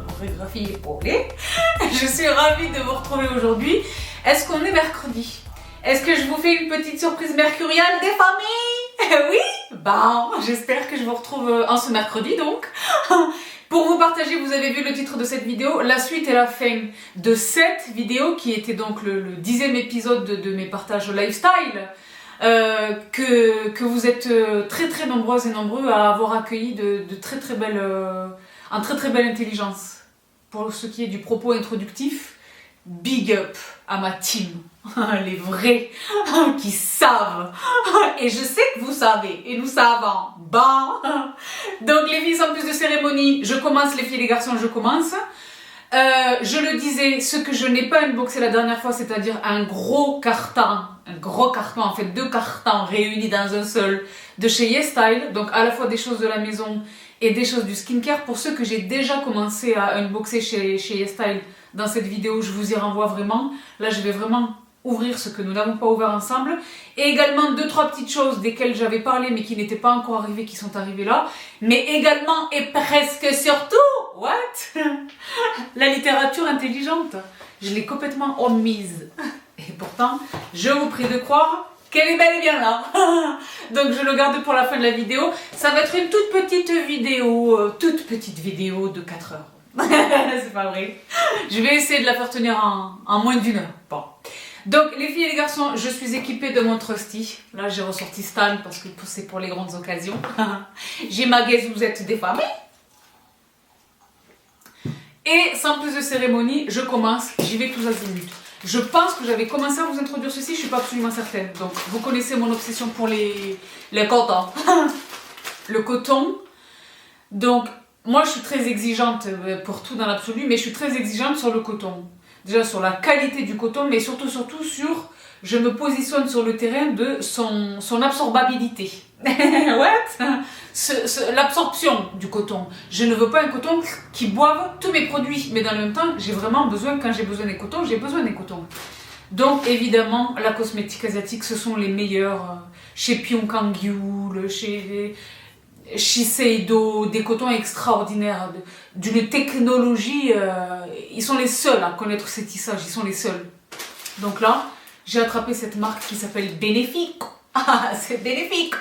chorégraphie épaulée. Je suis ravie de vous retrouver aujourd'hui. Est-ce qu'on est mercredi? Est-ce que je vous fais une petite surprise mercuriale des familles? Oui? Bon, j'espère que je vous retrouve en ce mercredi donc. Pour vous partager, vous avez vu le titre de cette vidéo, la suite et la fin de cette vidéo qui était donc le 10e épisode de mes partages lifestyle. Que vous êtes très nombreuses et nombreux à avoir accueilli en très belle intelligence. Pour ce qui est du propos introductif, big up à ma team, les vrais qui savent, et je sais que vous savez, et nous savons, bon. Donc les filles, sans plus de cérémonie, je commence, les filles et les garçons, je commence. Je le disais, ce que je n'ai pas unboxé la dernière fois, c'est-à-dire un gros carton, en fait 2 cartons réunis dans un seul de chez YesStyle, donc à la fois des choses de la maison et des choses du skincare. Pour ceux que j'ai déjà commencé à unboxer chez YesStyle dans cette vidéo, je vous y renvoie vraiment. Là, je vais vraiment ouvrir ce que nous n'avons pas ouvert ensemble. Et également 2-3 petites choses desquelles j'avais parlé mais qui n'étaient pas encore arrivées, qui sont arrivées là. Mais également et presque surtout, what? La littérature intelligente. Je l'ai complètement omise. Et pourtant, je vous prie de croire qu'elle est bel et bien là. Donc je le garde pour la fin de la vidéo. Ça va être une toute petite vidéo de 4 heures. C'est pas vrai. Je vais essayer de la faire tenir en moins d'1 heure. Bon. Donc les filles et les garçons, je suis équipée de mon trusty. Là j'ai ressorti Stan parce que c'est pour les grandes occasions. J'ai ma gazouzette des femmes. Et sans plus de cérémonie, je commence, j'y vais tous azimuts. Je pense que j'avais commencé à vous introduire ceci, je suis pas absolument certaine. Donc vous connaissez mon obsession pour les cotons. Le coton. Donc moi je suis très exigeante pour tout dans l'absolu, mais je suis très exigeante sur le coton. Déjà sur la qualité du coton, mais surtout sur, je me positionne sur le terrain de son absorbabilité. What? L'absorption du coton. Je ne veux pas un coton qui boive tous mes produits, mais dans le même temps, j'ai vraiment besoin, quand j'ai besoin des cotons, j'ai besoin des cotons. Donc évidemment, la cosmétique asiatique, ce sont les meilleurs. Chez Pyongyang, chez Shiseido, des cotons extraordinaires, d'une technologie, ils sont les seuls à connaître ces tissages, ils sont les seuls. Donc là, j'ai attrapé cette marque qui s'appelle Bénéfique. Ah, c'est bénéfique.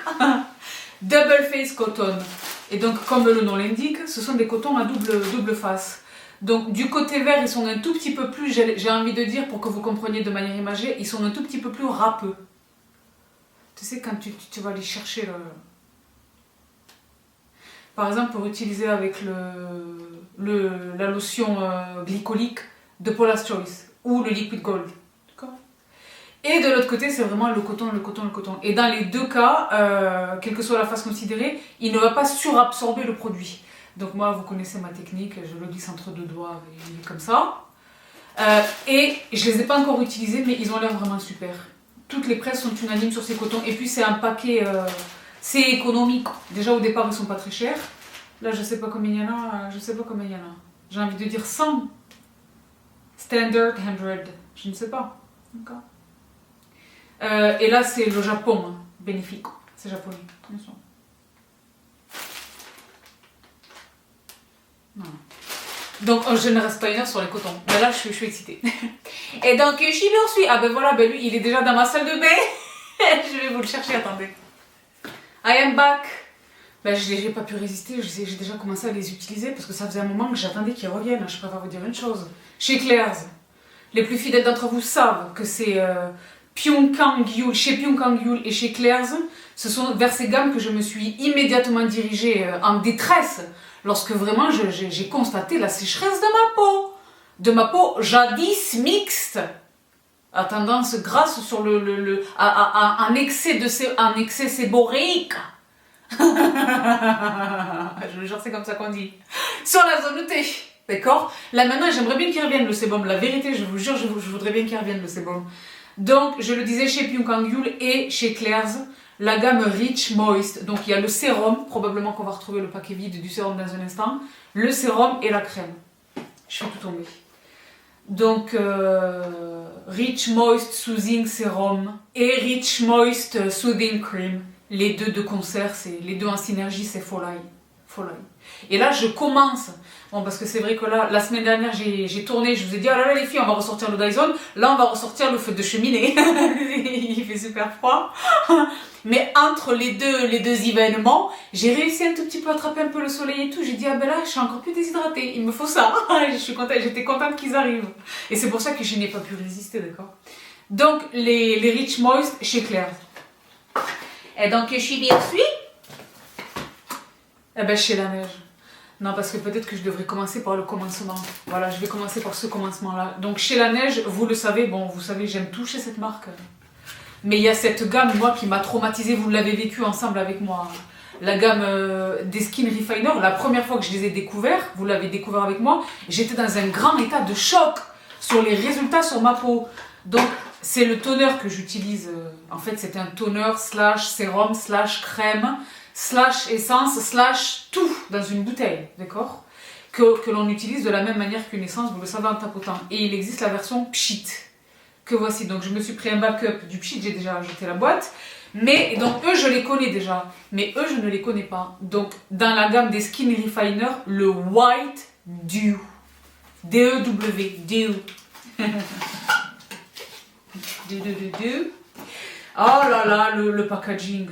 Double Face Cotton. Et donc, comme le nom l'indique, ce sont des cotons à double face. Donc, du côté vert, ils sont un tout petit peu plus, j'ai envie de dire, pour que vous compreniez de manière imagée, ils sont un tout petit peu plus râpeux. Tu sais, quand tu vas aller chercher le... Par exemple, pour utiliser avec la lotion glycolique de Paula's Choice ou le Liquid Gold. D'accord? Et de l'autre côté, c'est vraiment le coton. Et dans les deux cas, quelle que soit la face considérée, il ne va pas surabsorber le produit. Donc moi, vous connaissez ma technique, je le glisse entre 2 doigts, et comme ça. Et je ne les ai pas encore utilisés, mais ils ont l'air vraiment super. Toutes les presses sont unanimes sur ces cotons. Et puis c'est un paquet... c'est économique. Déjà au départ, ils sont pas très chers. Là, je sais pas combien il y en a. J'ai envie de dire 100. Standard 100. Je ne sais pas. D'accord. Et là, c'est le Japon. Hein. Bénéfique. C'est japonais. Attention. Voilà. Donc, je ne reste pas 1 heure sur les cotons. Mais là, je suis excitée. Et donc, Shibir suis. Ah ben voilà, lui, il est déjà dans ma salle de bain. Je vais vous le chercher, attendez. I am back. Ben, je n'ai pas pu résister, j'ai déjà commencé à les utiliser parce que ça faisait un moment que j'attendais qu'ils reviennent. Je préfère vous dire une chose. Chez Claire's, les plus fidèles d'entre vous savent que c'est chez Pyongyang et chez Claire's, ce sont vers ces gammes que je me suis immédiatement dirigée en détresse lorsque vraiment j'ai constaté la sécheresse de ma peau. De ma peau jadis mixte. À tendance grasse sur un excès séboréique. Je le jure, c'est comme ça qu'on dit. Sur la zone T, d'accord? Là maintenant, j'aimerais bien qu'il revienne le sébum. La vérité, je vous jure, je voudrais bien qu'il revienne le sébum. Donc, je le disais chez Pyongyang et chez Claire's, la gamme Rich Moist. Donc, il y a le sérum, probablement qu'on va retrouver le paquet vide du sérum dans un instant. Le sérum et la crème. Je fais tout tomber. Donc, Rich Moist Soothing Serum et Rich Moist Soothing Cream. Les deux de concert, les deux en synergie, c'est folie. Et là, je commence Bon, parce que c'est vrai que là, la semaine dernière, j'ai tourné, je vous ai dit, oh là là les filles, on va ressortir le Dyson. Là, on va ressortir le feu de cheminée. Il fait super froid. Mais entre les deux événements, j'ai réussi un tout petit peu à attraper un peu le soleil et tout. J'ai dit, ah ben là, je suis encore plus déshydratée, il me faut ça. J'étais contente qu'ils arrivent. Et c'est pour ça que je n'ai pas pu résister, d'accord? Donc, les Rich Moist chez Claire. Et donc, je suis bien suite. Eh ben, chez La Neige. Non, parce que peut-être que je devrais commencer par le commencement. Voilà, je vais commencer par ce commencement-là. Donc, chez La Neige, vous le savez, bon, vous savez, j'aime tout chez cette marque. Mais il y a cette gamme, moi, qui m'a traumatisée. Vous l'avez vécu ensemble avec moi. La gamme des Skin Refiner, la première fois que je les ai découverts, vous l'avez découvert avec moi, j'étais dans un grand état de choc sur les résultats sur ma peau. Donc, c'est le toner que j'utilise. En fait, c'est un toner slash sérum slash crème slash essence, slash tout dans une bouteille, d'accord? Que l'on utilise de la même manière qu'une essence, vous le savez en tapotant. Et il existe la version Pchit, que voici. Donc je me suis pris un backup du Pchit, j'ai déjà ajouté la boîte. Mais, donc eux, je les connais déjà. Mais eux, je ne les connais pas. Donc, dans la gamme des Skin Refiner, le White Dew. D-E-W, Dew. Dew. Oh là là, le packaging.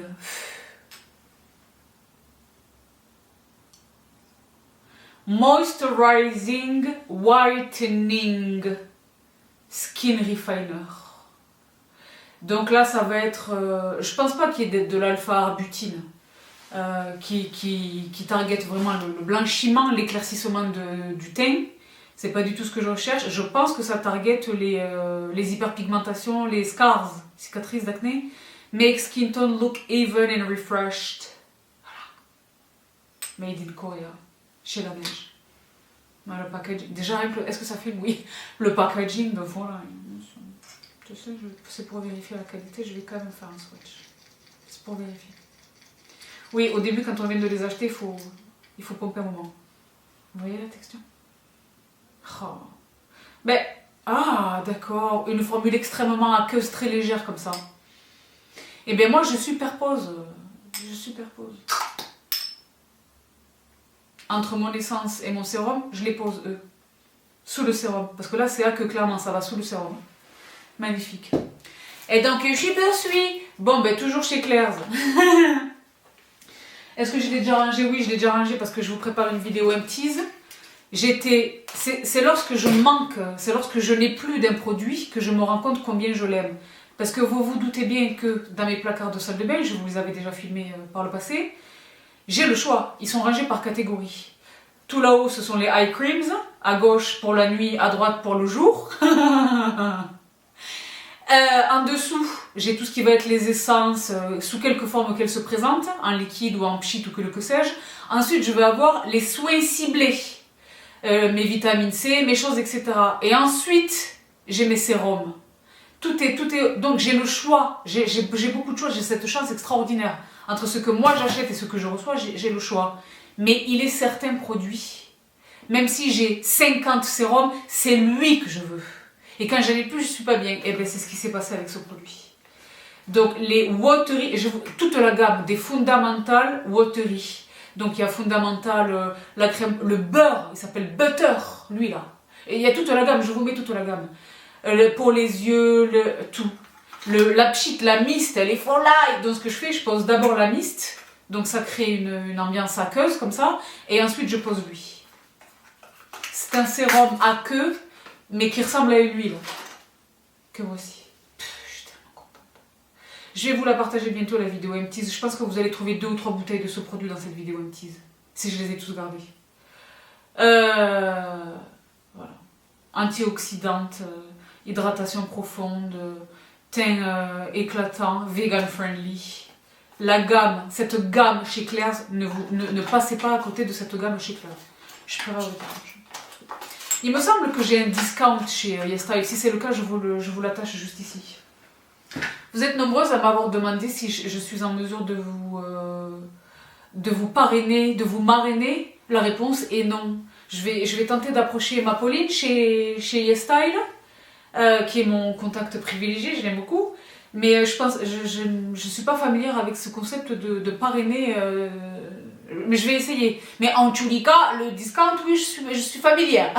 Moisturizing Whitening Skin Refiner. Donc là, ça va être... je pense pas qu'il y ait de l'alpha-arbutina qui target vraiment le blanchiment, l'éclaircissement du teint. C'est pas du tout ce que je recherche. Je pense que ça target les hyperpigmentations, les scars, cicatrices d'acné. Make skin tone look even and refreshed. Voilà. Made in Korea. Chez La Neige. Le packaging. Déjà, est-ce que ça fait oui? Le packaging, donc voilà. Je sais, c'est pour vérifier la qualité, je vais quand même faire un swatch. C'est pour vérifier. Oui, au début, quand on vient de les acheter, il faut pomper un moment. Vous voyez la texture? Oh. Ben, ah, d'accord. Une formule extrêmement aqueuse, très légère comme ça. Et bien moi, je superpose. Entre mon essence et mon sérum, je les pose eux. Sous le sérum. Parce que là, c'est aqueux, clairement, ça va sous le sérum. Magnifique. Et donc, je suis. Bon, ben, toujours chez Claire's. Est-ce que je l'ai déjà rangé? Oui, je l'ai déjà rangé parce que je vous prépare une vidéo empties. C'est lorsque je manque, c'est lorsque je n'ai plus d'un produit que je me rends compte combien je l'aime. Parce que vous vous doutez bien que dans mes placards de salle de bain, je vous les avais déjà filmés par le passé, j'ai le choix. Ils sont rangés par catégorie. Tout là-haut, ce sont les eye creams. À gauche pour la nuit, à droite pour le jour. En dessous, j'ai tout ce qui va être les essences, sous quelque forme qu'elles se présentent, en liquide ou en pchit ou que sais-je. Ensuite, je vais avoir les soins ciblés, mes vitamines C, mes choses, etc. Et ensuite, j'ai mes sérums. Tout est... Donc j'ai le choix, j'ai beaucoup de choix, j'ai cette chance extraordinaire. Entre ce que moi j'achète et ce que je reçois, j'ai le choix. Mais il est certains produits, même si j'ai 50 sérums, c'est lui que je veux. Et quand j'en ai plus, je suis pas bien. Et bien c'est ce qui s'est passé avec ce produit. Donc les watery, toute la gamme des fondamentales watery. Donc il y a fondamental, la crème, le beurre, il s'appelle butter, lui là. Et il y a toute la gamme, je vous mets toute la gamme. Pour les yeux, tout. La pchit, la mist, elle est folle. Donc ce que je fais, je pose d'abord la mist. Donc ça crée une ambiance aqueuse comme ça. Et ensuite je pose lui. C'est un sérum aqueux, mais qui ressemble à une huile. Que voici. Je suis tellement contente. Je vais vous la partager bientôt, la vidéo empties. Je pense que vous allez trouver 2 ou 3 bouteilles de ce produit dans cette vidéo empties. Si je les ai tous gardés. Voilà. Antioxydante, hydratation profonde, teint éclatant, vegan friendly. La gamme, cette gamme chez Claire's, ne passez pas à côté de cette gamme chez Claire's. Je peux la regarder. Il me semble que j'ai un discount chez YesStyle. Si c'est le cas, je vous l'attache juste ici. Vous êtes nombreuses à m'avoir demandé si je suis en mesure de vous parrainer, de vous marrainer. La réponse est non. Je vais tenter d'approcher ma Pauline chez YesStyle, qui est mon contact privilégié, je l'aime beaucoup. Mais je ne suis pas familière avec ce concept de parrainer. mais je vais essayer. Mais en tous les cas, le discount, oui, je suis familière.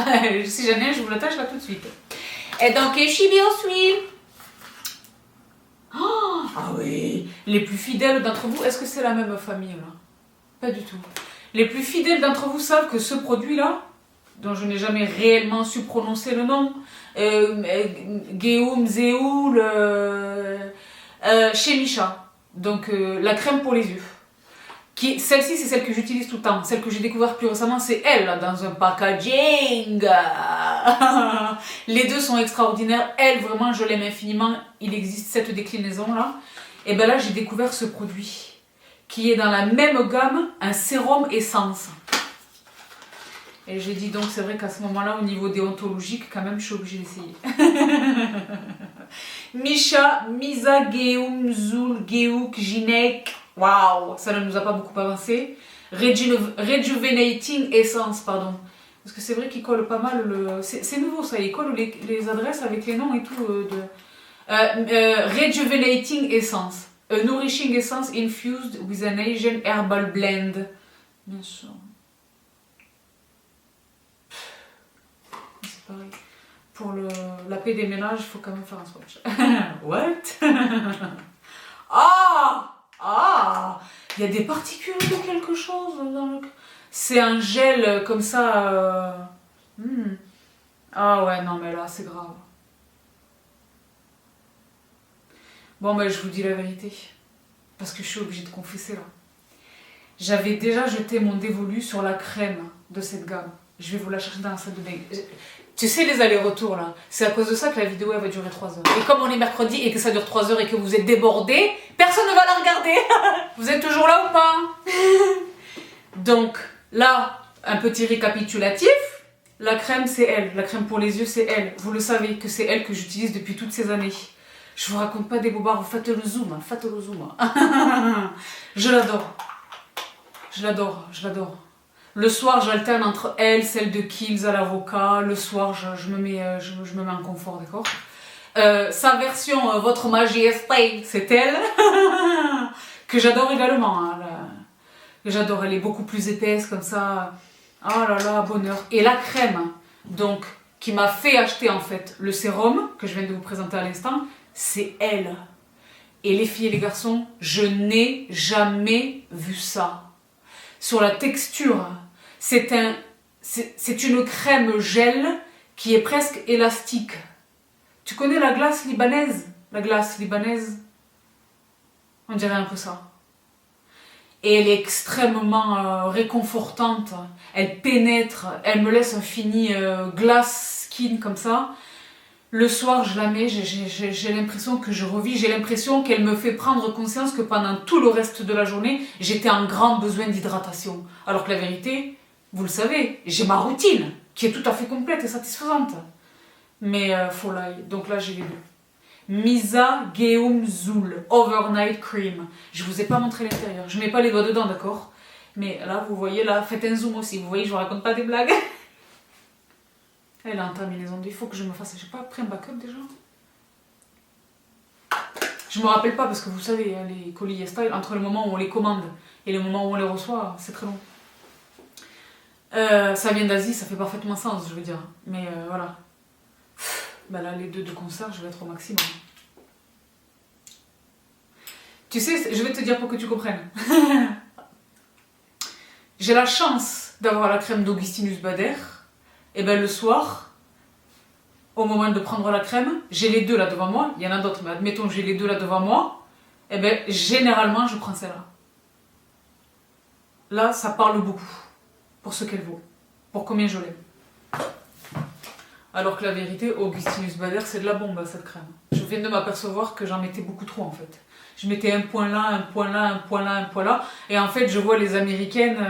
Si jamais je vous l'attache là tout de suite. Et donc, Chibi Osui. Oh, ah oui, les plus fidèles d'entre vous, est-ce que c'est la même famille là? Pas du tout. Les plus fidèles d'entre vous savent que ce produit-là, dont je n'ai jamais réellement su prononcer le nom, Geum Zeoul, chez Misha, donc la crème pour les yeux. Celle-ci, c'est celle que j'utilise tout le temps. Celle que j'ai découverte plus récemment, c'est elle, là, dans un packaging. Les deux sont extraordinaires. Elle, vraiment, je l'aime infiniment. Il existe cette déclinaison-là. Et bien là, j'ai découvert ce produit qui est dans la même gamme, un sérum essence. Et j'ai dit donc, c'est vrai qu'à ce moment-là, au niveau déontologique, quand même, je suis obligée d'essayer. Misha, Misa, Geum, Zul, Geuk, Jinek. Waouh, ça ne nous a pas beaucoup avancé. Rejuvenating Essence, pardon. Parce que c'est vrai qu'il colle pas mal le... C'est nouveau ça, il colle les adresses avec les noms et tout. Rejuvenating Essence. A nourishing essence infused with an Asian herbal blend. Bien sûr. C'est pareil. Pour la paix des ménages, il faut quand même faire un swatch. What? Ah! Ah! Il y a des particules de quelque chose dans le... C'est un gel comme ça. Ah ouais, non mais là, c'est grave. Bon, ben, je vous dis la vérité. Parce que je suis obligée de confesser là. J'avais déjà jeté mon dévolu sur la crème de cette gamme. Je vais vous la chercher dans la salle de bain. Tu sais, les allers-retours là, c'est à cause de ça que la vidéo elle va durer 3 heures. Et comme on est mercredi et que ça dure 3 heures et que vous êtes débordés, personne ne va la regarder. Vous êtes toujours là ou pas? Donc là, un petit récapitulatif. La crème, c'est elle. La crème pour les yeux, c'est elle. Vous le savez que c'est elle que j'utilise depuis toutes ces années. Je vous raconte pas des bobards, faites le zoom, faites le zoom. Je l'adore. Je l'adore, je l'adore. Le soir, j'alterne entre elle, celle de Kiehl's à l'avocat. Le soir, je me mets en confort, d'accord? Sa version, Votre Majesté, c'est elle. Que j'adore également. Hein, j'adore, elle est beaucoup plus épaisse comme ça. Oh là là, bonheur. Et la crème, donc, qui m'a fait acheter en fait le sérum, que je viens de vous présenter à l'instant, c'est elle. Et les filles et les garçons, je n'ai jamais vu ça. Sur la texture, c'est une crème gel qui est presque élastique. Tu connais la glace libanaise? La glace libanaise, on dirait un peu ça. Et elle est extrêmement réconfortante. Elle pénètre, elle me laisse un fini glace skin comme ça. Le soir, je la mets, j'ai l'impression que je revis, j'ai l'impression qu'elle me fait prendre conscience que pendant tout le reste de la journée, j'étais en grand besoin d'hydratation. Alors que la vérité, vous le savez, j'ai ma routine qui est tout à fait complète et satisfaisante. Mais faut l'ail. Donc là, j'ai les deux. Misa Geum Zul Overnight Cream. Je vous ai pas montré l'intérieur. Je mets pas les doigts dedans, d'accord? Mais là, vous voyez, là, faites un zoom aussi. Vous voyez, je vous raconte pas des blagues. Elle a entamé les ondes. Il faut que je me fasse... J'ai pas pris un backup déjà? Je me rappelle pas parce que vous savez, hein, les colis style, entre le moment où on les commande et le moment où on les reçoit, c'est très long. Ça vient d'Asie, ça fait parfaitement sens, je veux dire. Mais voilà. Ben là, les deux de concert, je vais être au maximum. Tu sais, je vais te dire pour que tu comprennes. J'ai la chance d'avoir la crème d'Augustinus Bader. Et ben le soir, au moment de prendre la crème, j'ai les deux là devant moi. Il y en a d'autres, mais admettons que j'ai les deux là devant moi. Et ben généralement, je prends celle-là. Là, ça parle beaucoup. Pour ce qu'elle vaut. Pour combien je l'aime. Alors que la vérité, Augustinus Bader, c'est de la bombe, cette crème. Je viens de m'apercevoir que j'en mettais beaucoup trop, en fait. Je mettais un point là, un point là, un point là, un point là. Et en fait, je vois les Américaines,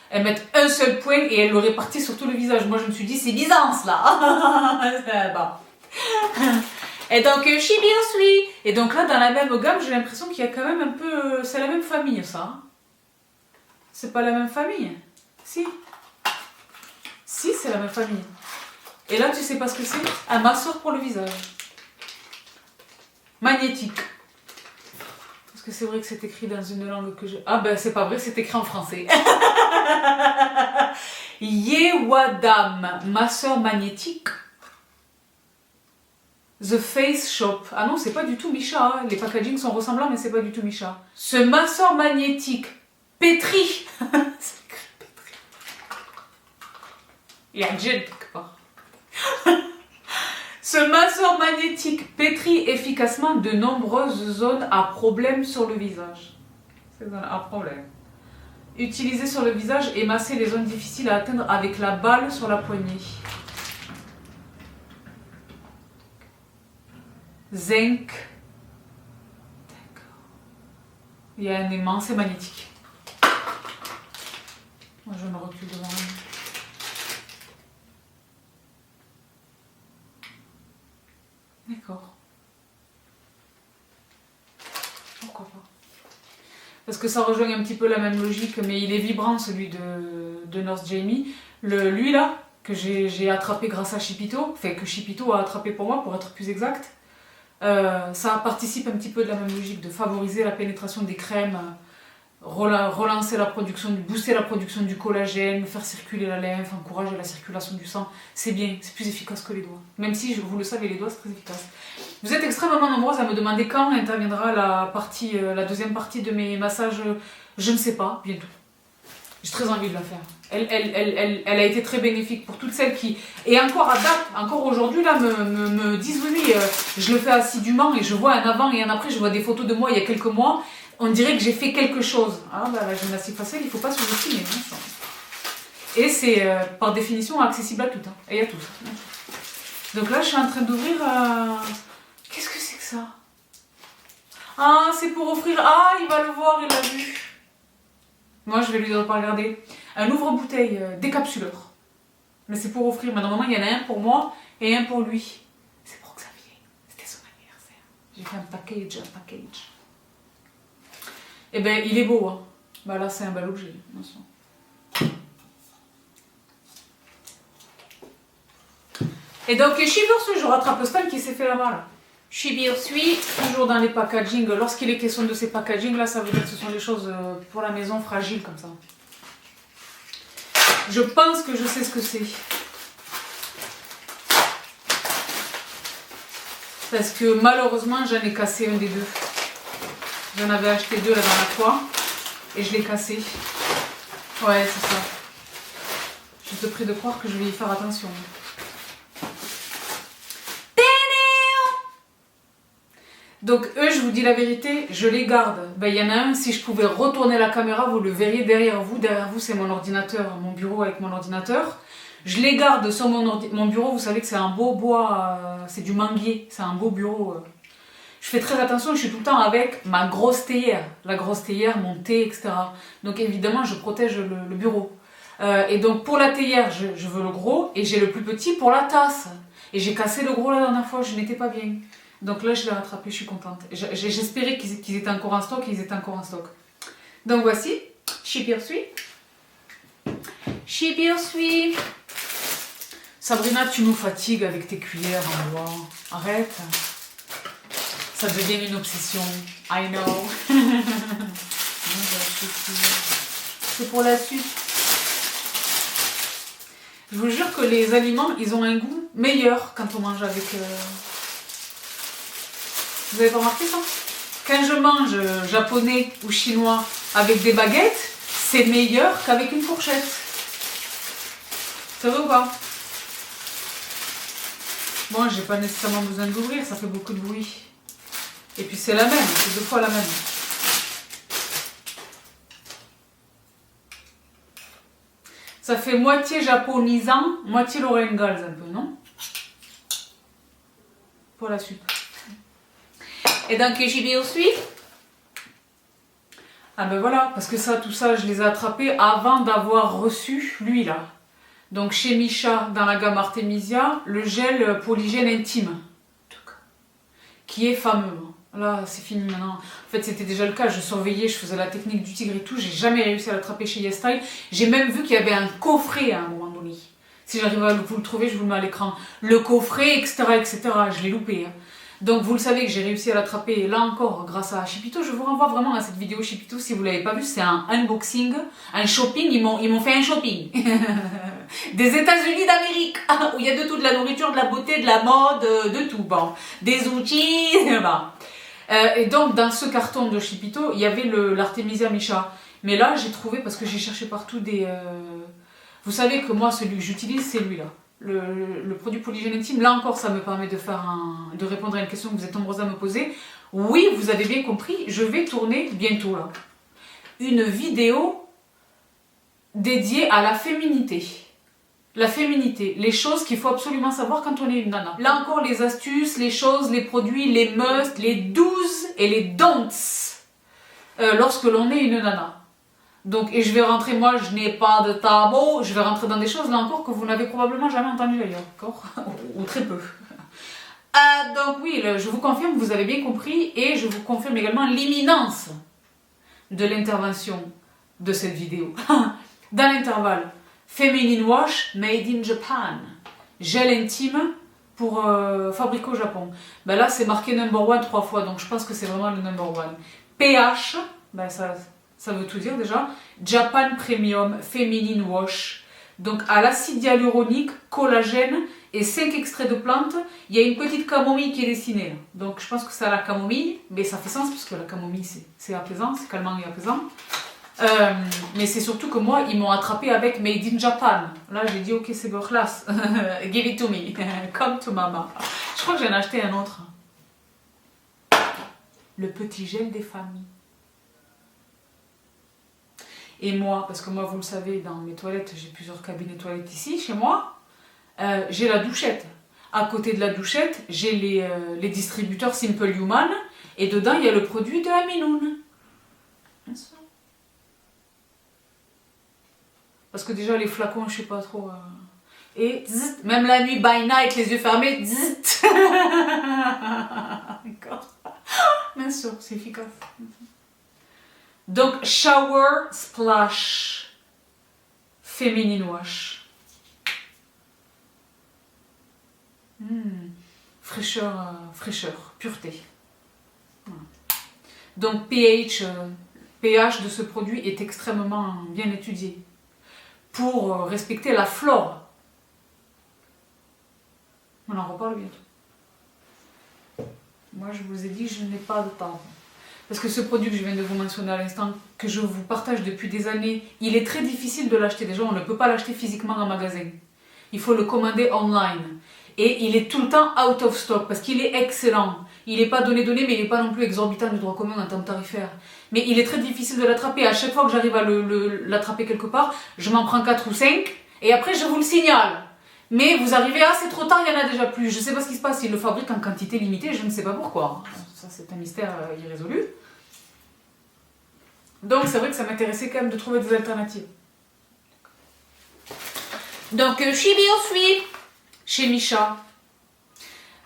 elles mettent un seul point et elles le répartissent sur tout le visage. Moi, je me suis dit, c'est Byzance, là. Bon. Et donc, Chibi Osui. Et donc là, dans la même gamme, j'ai l'impression qu'il y a quand même un peu... C'est la même famille, ça. C'est pas la même famille? Si. Si, c'est la même famille. Et là, tu sais pas ce que c'est? Un masseur pour le visage. Magnétique. Parce que c'est vrai que c'est écrit dans une langue que je... Ah ben c'est pas vrai, c'est écrit en français. Yewadam, masseur magnétique. The Face Shop. Ah non, c'est pas du tout Micha. Hein. Les packagings sont ressemblants, mais c'est pas du tout Micha. Ce masseur magnétique pétri. C'est écrit pétri. Il y a un gel quelque part. Ce masseur magnétique pétrit efficacement de nombreuses zones à problème sur le visage. Ces zones à problème. Utilisé sur le visage et masser les zones difficiles à atteindre avec la balle sur la poignée. Zinc. D'accord. Il y a un aimant, c'est magnétique. Moi je me recule devant lui. D'accord. Pourquoi pas? Parce que ça rejoint un petit peu la même logique, mais il est vibrant celui de Nurse Jamie. Lui là, que j'ai attrapé grâce à Chipito, enfin que Chipito a attrapé pour moi pour être plus exact, ça participe un petit peu de la même logique de favoriser la pénétration des crèmes, relancer la production, booster la production du collagène, faire circuler la lymphe, encourager la circulation du sang. C'est bien, c'est plus efficace que les doigts. Même si, vous le savez, les doigts c'est très efficace. Vous êtes extrêmement nombreuses à me demander quand interviendra la deuxième partie de mes massages. Je ne sais pas, bientôt. J'ai très envie de la faire. Elle a été très bénéfique pour toutes celles qui, et encore à date, encore aujourd'hui, là, me disent oui, je le fais assidûment et je vois un avant et un après, je vois des photos de moi il y a quelques mois. On dirait que j'ai fait quelque chose. Ah bah la gymnastique faciale, il ne faut pas sous-estimer. Hein, et c'est par définition accessible à toutes. Hein, et à tous. Donc là, je suis en train d'ouvrir... Qu'est-ce que c'est que ça? Ah, c'est pour offrir... Ah, il va le voir, il l'a vu. Moi, je vais lui dire de pas regarder. Un ouvre-bouteille décapsuleur. Mais c'est pour offrir. Mais normalement, il y en a un pour moi et un pour lui. C'est pour Xavier. C'était son anniversaire. J'ai fait un package. Eh ben, il est beau, hein. Bah là, c'est un bel objet. Attention. Et donc, Shibursui, je rattrape le style qui s'est fait là-bas, là. Shibursui, toujours dans les packaging. Lorsqu'il est question de ces packaging, là, ça veut dire que ce sont des choses pour la maison fragiles, comme ça. Je pense que je sais ce que c'est. Parce que malheureusement, j'en ai cassé un des deux. J'en avais acheté deux la dernière fois et je l'ai cassé. Ouais, c'est ça. Je te prie de croire que je vais y faire attention. Donc eux, je vous dis la vérité, je les garde. Ben, il y en a un, si je pouvais retourner la caméra, vous le verriez derrière vous. Derrière vous, c'est mon ordinateur, mon bureau avec mon ordinateur. Je les garde sur mon bureau. Vous savez que c'est un beau bois, c'est du manguier. C'est un beau bureau. Je fais très attention, je suis tout le temps avec ma grosse théière. La grosse théière, mon thé, etc. Donc évidemment, je protège le bureau. Et donc pour la théière, je veux le gros. Et j'ai le plus petit pour la tasse. Et j'ai cassé le gros la dernière fois, je n'étais pas bien. Donc là, je l'ai rattrapé, je suis contente. J'espérais qu'ils étaient encore en stock, ils étaient encore en stock. Donc voici, Shibursui. Shibursui. Sabrina, tu nous fatigues avec tes cuillères en bois. Arrête. Ça devient une obsession. I know. C'est pour la suite. Je vous jure que les aliments, ils ont un goût meilleur quand on mange avec... Vous avez pas remarqué ça? Quand je mange japonais ou chinois avec des baguettes, c'est meilleur qu'avec une fourchette. Ça va ou pas? Bon, j'ai pas nécessairement besoin d'ouvrir, ça fait beaucoup de bruit. Et puis c'est la même, c'est 2 fois la même. Ça fait moitié japonisant, moitié Lorraine Gals un peu, non? Pour la suite. Et donc Shibursui. Ah ben voilà, parce que ça, tout ça, je les ai attrapés avant d'avoir reçu lui là. Donc chez Micha, dans la gamme Artemisia, le gel pour l'hygiène intime. Qui est fameux. Là, c'est fini maintenant. En fait, c'était déjà le cas. Je surveillais, je faisais la technique du tigre et tout. J'ai jamais réussi à l'attraper chez YesStyle. J'ai même vu qu'il y avait un coffret à un moment donné. Si j'arrive à vous le trouver, je vous le mets à l'écran. Le coffret, etc., etc. Je l'ai loupé. Hein. Donc vous le savez que j'ai réussi à l'attraper là encore grâce à Shipito. Je vous renvoie vraiment à cette vidéo Shipito si vous ne l'avez pas vue. C'est un unboxing, un shopping. Ils m'ont fait un shopping. Des États-Unis d'Amérique. Où il y a de tout, de la nourriture, de la beauté, de la mode, de tout. Bon, des outils. Bon. Et donc dans ce carton de Shipito, il y avait l'Artemisia Micha. Mais là j'ai trouvé, parce que j'ai cherché partout des... Vous savez que moi celui que j'utilise c'est lui là. Le produit Polygène Intime, là encore ça me permet de répondre à une question que vous êtes nombreux à me poser. Oui, vous avez bien compris, je vais tourner bientôt là une vidéo dédiée à la féminité. La féminité, les choses qu'il faut absolument savoir quand on est une nana. Là encore les astuces, les choses, les produits, les musts, les do's et les don'ts lorsque l'on est une nana. Donc, et je vais rentrer, moi je n'ai pas de tabou, je vais rentrer dans des choses là encore que vous n'avez probablement jamais entendues d'ailleurs, d'accord? Ou très peu. Donc oui, je vous confirme, vous avez bien compris, et je vous confirme également l'imminence de l'intervention de cette vidéo. Dans l'intervalle, Feminine Wash Made in Japan, gel intime pour fabriqué au Japon. Ben là c'est marqué #1 3 fois, donc je pense que c'est vraiment le #1. pH, ben ça veut tout dire déjà. Japan Premium Feminine Wash. Donc à l'acide hyaluronique, collagène et 5 extraits de plantes. Il y a une petite camomille qui est dessinée. Donc je pense que c'est à la camomille. Mais ça fait sens parce que la camomille c'est apaisant, c'est calmant et apaisant. Mais c'est surtout que moi ils m'ont attrapé avec Made in Japan. Là j'ai dit ok c'est bon classe. Give it to me. Come to mama. Je crois que j'en ai acheté un autre. Le petit gel des familles. Et moi, parce que moi, vous le savez, dans mes toilettes, j'ai plusieurs cabinets toilettes ici, chez moi, j'ai la douchette. À côté de la douchette, j'ai les distributeurs Simple Human, et dedans, il y a le produit de Aminoun. Parce que déjà, les flacons, je sais pas trop... Et zzz, même la nuit, by night, avec les yeux fermés, zzz. D'accord. Bien sûr, c'est efficace. Donc, Shower Splash Feminine Wash. Fraîcheur, pureté. Voilà. Donc, pH de ce produit est extrêmement bien étudié pour respecter la flore. On en reparle bientôt. Moi, je vous ai dit, je n'ai pas de temps. Parce que ce produit que je viens de vous mentionner à l'instant, que je vous partage depuis des années, il est très difficile de l'acheter. Déjà, on ne peut pas l'acheter physiquement en magasin. Il faut le commander online. Et il est tout le temps out of stock parce qu'il est excellent. Il n'est pas donné, mais il n'est pas non plus exorbitant du droit commun en termes tarifaires. Mais il est très difficile de l'attraper. À chaque fois que j'arrive à l'attraper quelque part, je m'en prends 4 ou 5 et après je vous le signale. Mais vous arrivez, c'est trop tard, il y en a déjà plus. Je ne sais pas ce qui se passe, ils le fabriquent en quantité limitée, je ne sais pas pourquoi. Ça, c'est un mystère irrésolu. Donc, c'est vrai que ça m'intéressait quand même de trouver des alternatives. Donc, Shibi chez Micha.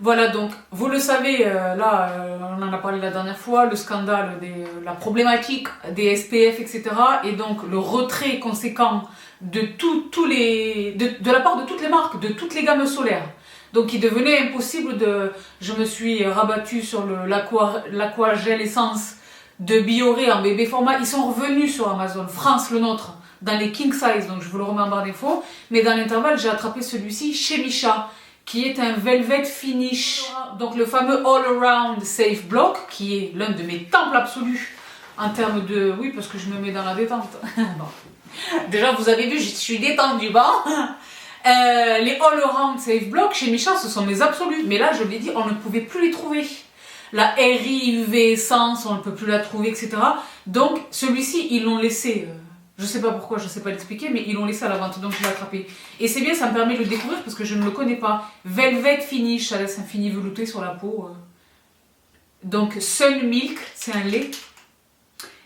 Voilà, donc, vous le savez, on en a parlé la dernière fois, le scandale, la problématique des SPF, etc. Et donc, le retrait conséquent de la part de toutes les marques, de toutes les gammes solaires. Donc il devenait impossible de... Je me suis rabattue sur l'Aqua Gel Essence de Bioré en bébé format. Ils sont revenus sur Amazon France, le nôtre, dans les king size, donc je vous le remets en barre d'infos. Mais dans l'intervalle, j'ai attrapé celui-ci chez Micha, qui est un velvet finish. Donc le fameux All Around Safe Block, qui est l'un de mes temples absolus en termes de... Oui, parce que je me mets dans la détente. Bon. Déjà, vous avez vu, je suis détendue, bon. Les All Around Safe Block chez Micha, ce sont mes absolus. Mais là, je l'ai dit, on ne pouvait plus les trouver. La RI UV Essence, on ne peut plus la trouver, etc. Donc, celui-ci, ils l'ont laissé. Je ne sais pas pourquoi, je ne sais pas l'expliquer, mais ils l'ont laissé à la vente, donc je l'ai attrapé. Et c'est bien, ça me permet de le découvrir parce que je ne le connais pas. Velvet Finish, ça laisse un fini velouté sur la peau. Donc, Sun Milk, c'est un lait.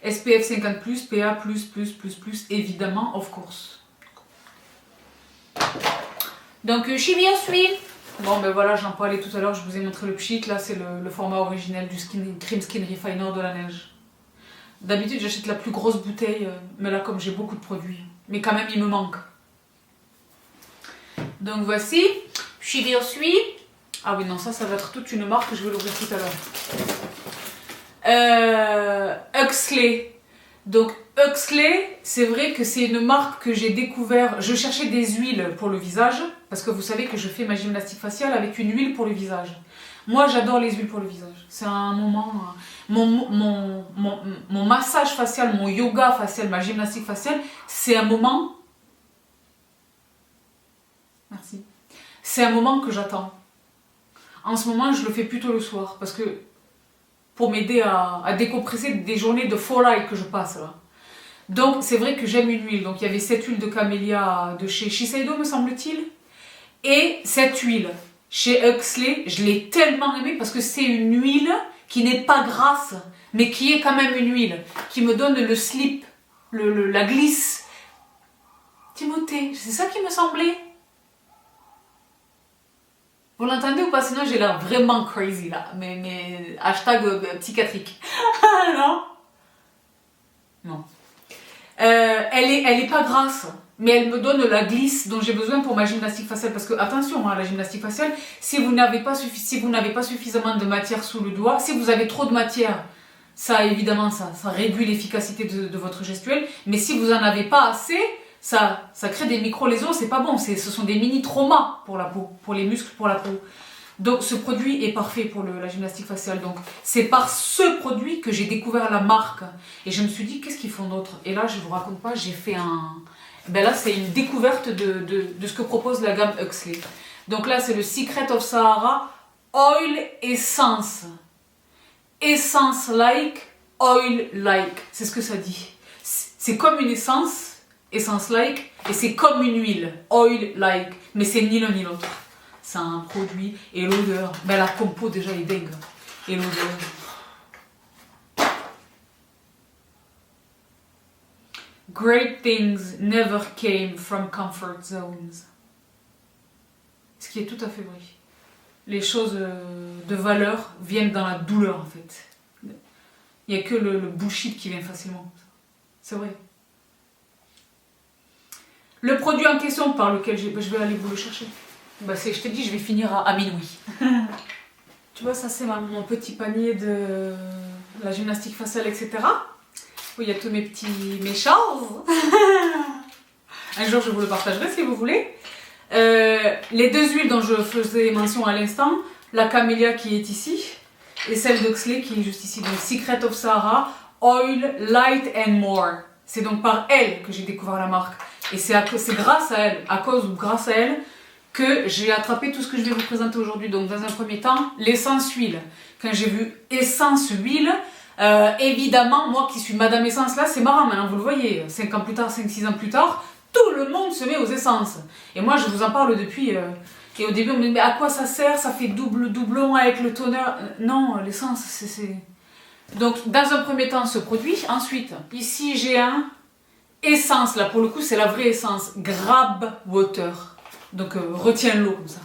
SPF 50+, PA++++, évidemment, of course. Donc, Chibi Osui. Bon, ben voilà, j'en parlais tout à l'heure, je vous ai montré le pchit. Là, c'est le format originel du Cream Skin Refiner de la neige. D'habitude, j'achète la plus grosse bouteille, mais là, comme j'ai beaucoup de produits, mais quand même, il me manque. Donc, voici, Chibi Osui. Ah oui, non, ça va être toute une marque, je vais l'ouvrir tout à l'heure. Huxley. Donc, Huxley, c'est vrai que c'est une marque que j'ai découvert. Je cherchais des huiles pour le visage, parce que vous savez que je fais ma gymnastique faciale avec une huile pour le visage. Moi, j'adore les huiles pour le visage. C'est un moment... Mon massage facial, mon yoga facial, ma gymnastique faciale, c'est un moment... Merci. C'est un moment que j'attends. En ce moment, je le fais plutôt le soir, parce que pour m'aider à décompresser des journées de folie que je passe là. Donc, c'est vrai que j'aime une huile. Donc, il y avait cette huile de camélia de chez Shiseido, me semble-t-il. Et cette huile, chez Huxley, je l'ai tellement aimée parce que c'est une huile qui n'est pas grasse, mais qui est quand même une huile, qui me donne le slip, la glisse. Timothée, c'est ça qui me semblait. Vous l'entendez ou pas? Sinon j'ai l'air vraiment crazy là. Mais hashtag psychiatrique. Non? Non. Elle est pas grasse, mais elle me donne la glisse dont j'ai besoin pour ma gymnastique faciale. Parce que attention, hein, la gymnastique faciale, si vous n'avez pas suffisamment de matière sous le doigt, si vous avez trop de matière, ça évidemment ça réduit l'efficacité de votre gestuelle. Mais si vous en avez pas assez, ça crée des micro-lésions, c'est pas bon. Ce sont des mini-traumas pour la peau, pour les muscles, pour la peau. Donc ce produit est parfait pour la gymnastique faciale. Donc c'est par ce produit que j'ai découvert la marque. Et je me suis dit, qu'est-ce qu'ils font d'autre? Et là, je vous raconte pas, j'ai fait un... Ben là, c'est une découverte de ce que propose la gamme Huxley. Donc là, c'est le Secret of Sahara Oil Essence. Essence like, oil like. C'est ce que ça dit. C'est comme une essence, essence like, et c'est comme une huile, oil like. Mais c'est ni l'un ni l'autre. C'est un produit. Et l'odeur, ben la compo déjà est dingue. Et l'odeur. Great things never came from comfort zones. Ce qui est tout à fait vrai. Les choses de valeur viennent dans la douleur en fait. Il n'y a que le bullshit qui vient facilement. C'est vrai. Le produit en question par lequel je vais aller vous le chercher. Bah je t'ai dit, je vais finir à minuit. Tu vois, ça c'est mon petit panier de la gymnastique faciale, etc. Où il y a tous mes choses. Un jour, je vous le partagerai si vous voulez. Les deux huiles dont je faisais mention à l'instant, la camélia qui est ici et celle d'Huxley qui est juste ici. Donc Secret of Sahara, Oil, Light and More. C'est donc par elle que j'ai découvert la marque. Et c'est grâce à elle, à cause ou grâce à elle, que j'ai attrapé tout ce que je vais vous présenter aujourd'hui. Donc dans un premier temps, l'essence huile. Quand j'ai vu essence huile, évidemment, moi qui suis Madame Essence là, c'est marrant maintenant, vous le voyez, 5 ans plus tard, 5-6 ans plus tard, tout le monde se met aux essences. Et moi je vous en parle depuis... et au début on me dit, mais à quoi ça sert? Ça fait doublon avec le toner. Non, l'essence, c'est... Donc dans un premier temps ce produit. Ensuite, ici j'ai un essence, là pour le coup c'est la vraie essence. Grab Water. Donc retiens l'eau comme ça.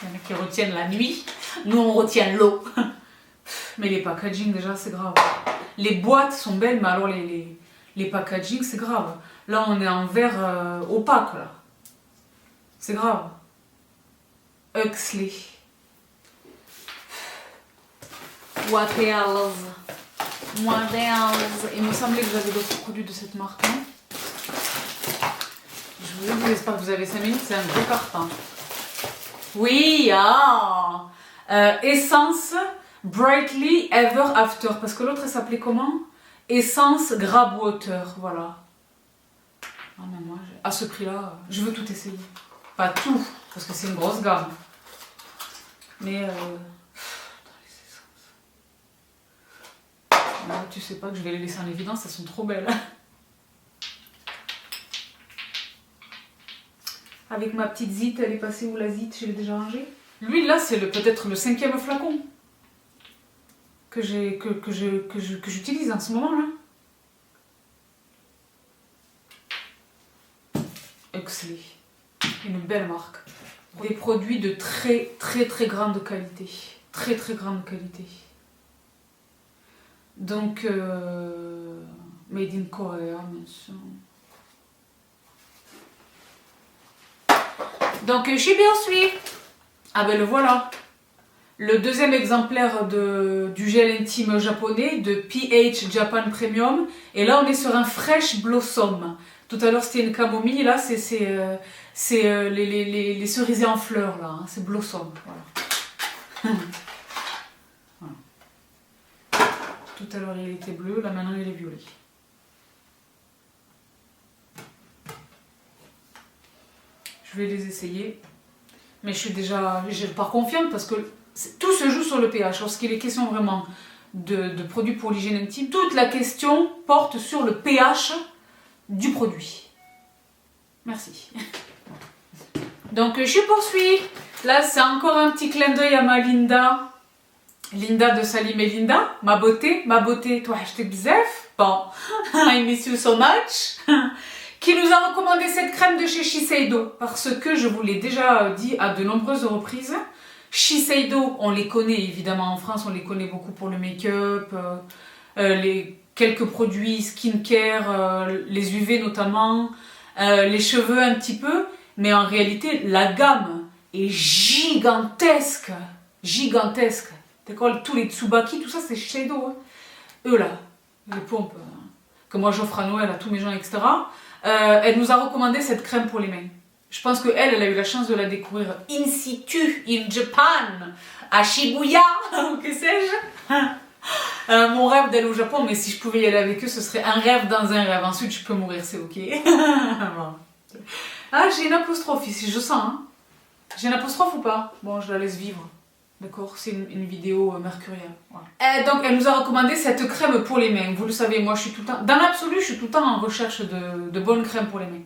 Il y en a qui retiennent la nuit. Nous on retient l'eau. Mais les packaging déjà c'est grave. Les boîtes sont belles mais alors les packaging c'est grave. Là on est en verre opaque là. C'est grave. Huxley. What else? What else? Il me semblait que j'avais d'autres produits de cette marque. Hein. Je vous j'espère que vous avez 5 minutes, c'est un gros carton. Oui, ah! Essence Brightly Ever After. Parce que l'autre elle s'appelait comment? Essence Grab Water. Voilà. Ah, mais moi, à ce prix-là, je veux tout essayer. Pas tout, parce que c'est une grosse gamme. Mais là, tu sais pas que je vais les laisser en évidence, elles sont trop belles. Avec ma petite zite, elle est passée où la zite? Je l'ai déjà rangée. Lui là, c'est peut-être le 5e flacon que j'utilise en ce moment là. Huxley, une belle marque. Des produits de très grande qualité. Très grande qualité. Donc, made in Korea, bien sûr. Donc, chez Biosuite. Ah ben le voilà. Le deuxième exemplaire du gel intime japonais de PH Japan Premium. Et là, on est sur un Fresh Blossom. Tout à l'heure, c'était une camomille. Là, c'est les cerisiers en fleurs. Là, hein. C'est Blossom. Voilà. Voilà. Tout à l'heure, il était bleu. Là, maintenant, il est violet. Je vais les essayer. Mais je suis déjà pas confiante parce que tout se joue sur le pH. Lorsqu'il est question vraiment de produits pour l'hygiène intime, toute la question porte sur le pH du produit. Merci. Donc je poursuis. Là, c'est encore un petit clin d'œil à ma Linda. Linda de Salim et Linda. Ma beauté, toi, je t'ai bzef. Bon, I miss you so much. Qui nous a recommandé cette crème de chez Shiseido. Parce que je vous l'ai déjà dit à de nombreuses reprises. Shiseido, on les connaît évidemment en France, on les connaît beaucoup pour le make-up, les quelques produits skincare, les UV notamment, les cheveux un petit peu. Mais en réalité, la gamme est gigantesque. Gigantesque. D'accord, tous les Tsubaki, tout ça, c'est Shiseido. Hein. Eux là, les pompes que moi j'offre à Noël à tous mes gens, etc. Elle nous a recommandé cette crème pour les mains. Je pense qu'elle a eu la chance de la découvrir in situ, in Japan, à Shibuya, ou que sais-je. Mon rêve d'aller au Japon, mais si je pouvais y aller avec eux, ce serait un rêve dans un rêve. Ensuite, je peux mourir, c'est ok. Ah, j'ai une apostrophe ici, je sens. Hein. J'ai une apostrophe ou pas? Bon, je la laisse vivre. D'accord, c'est une vidéo mercuriale. Voilà. Donc, elle nous a recommandé cette crème pour les mains. Vous le savez, moi, je suis tout le temps... Dans l'absolu, je suis tout le temps en recherche de bonnes crèmes pour les mains.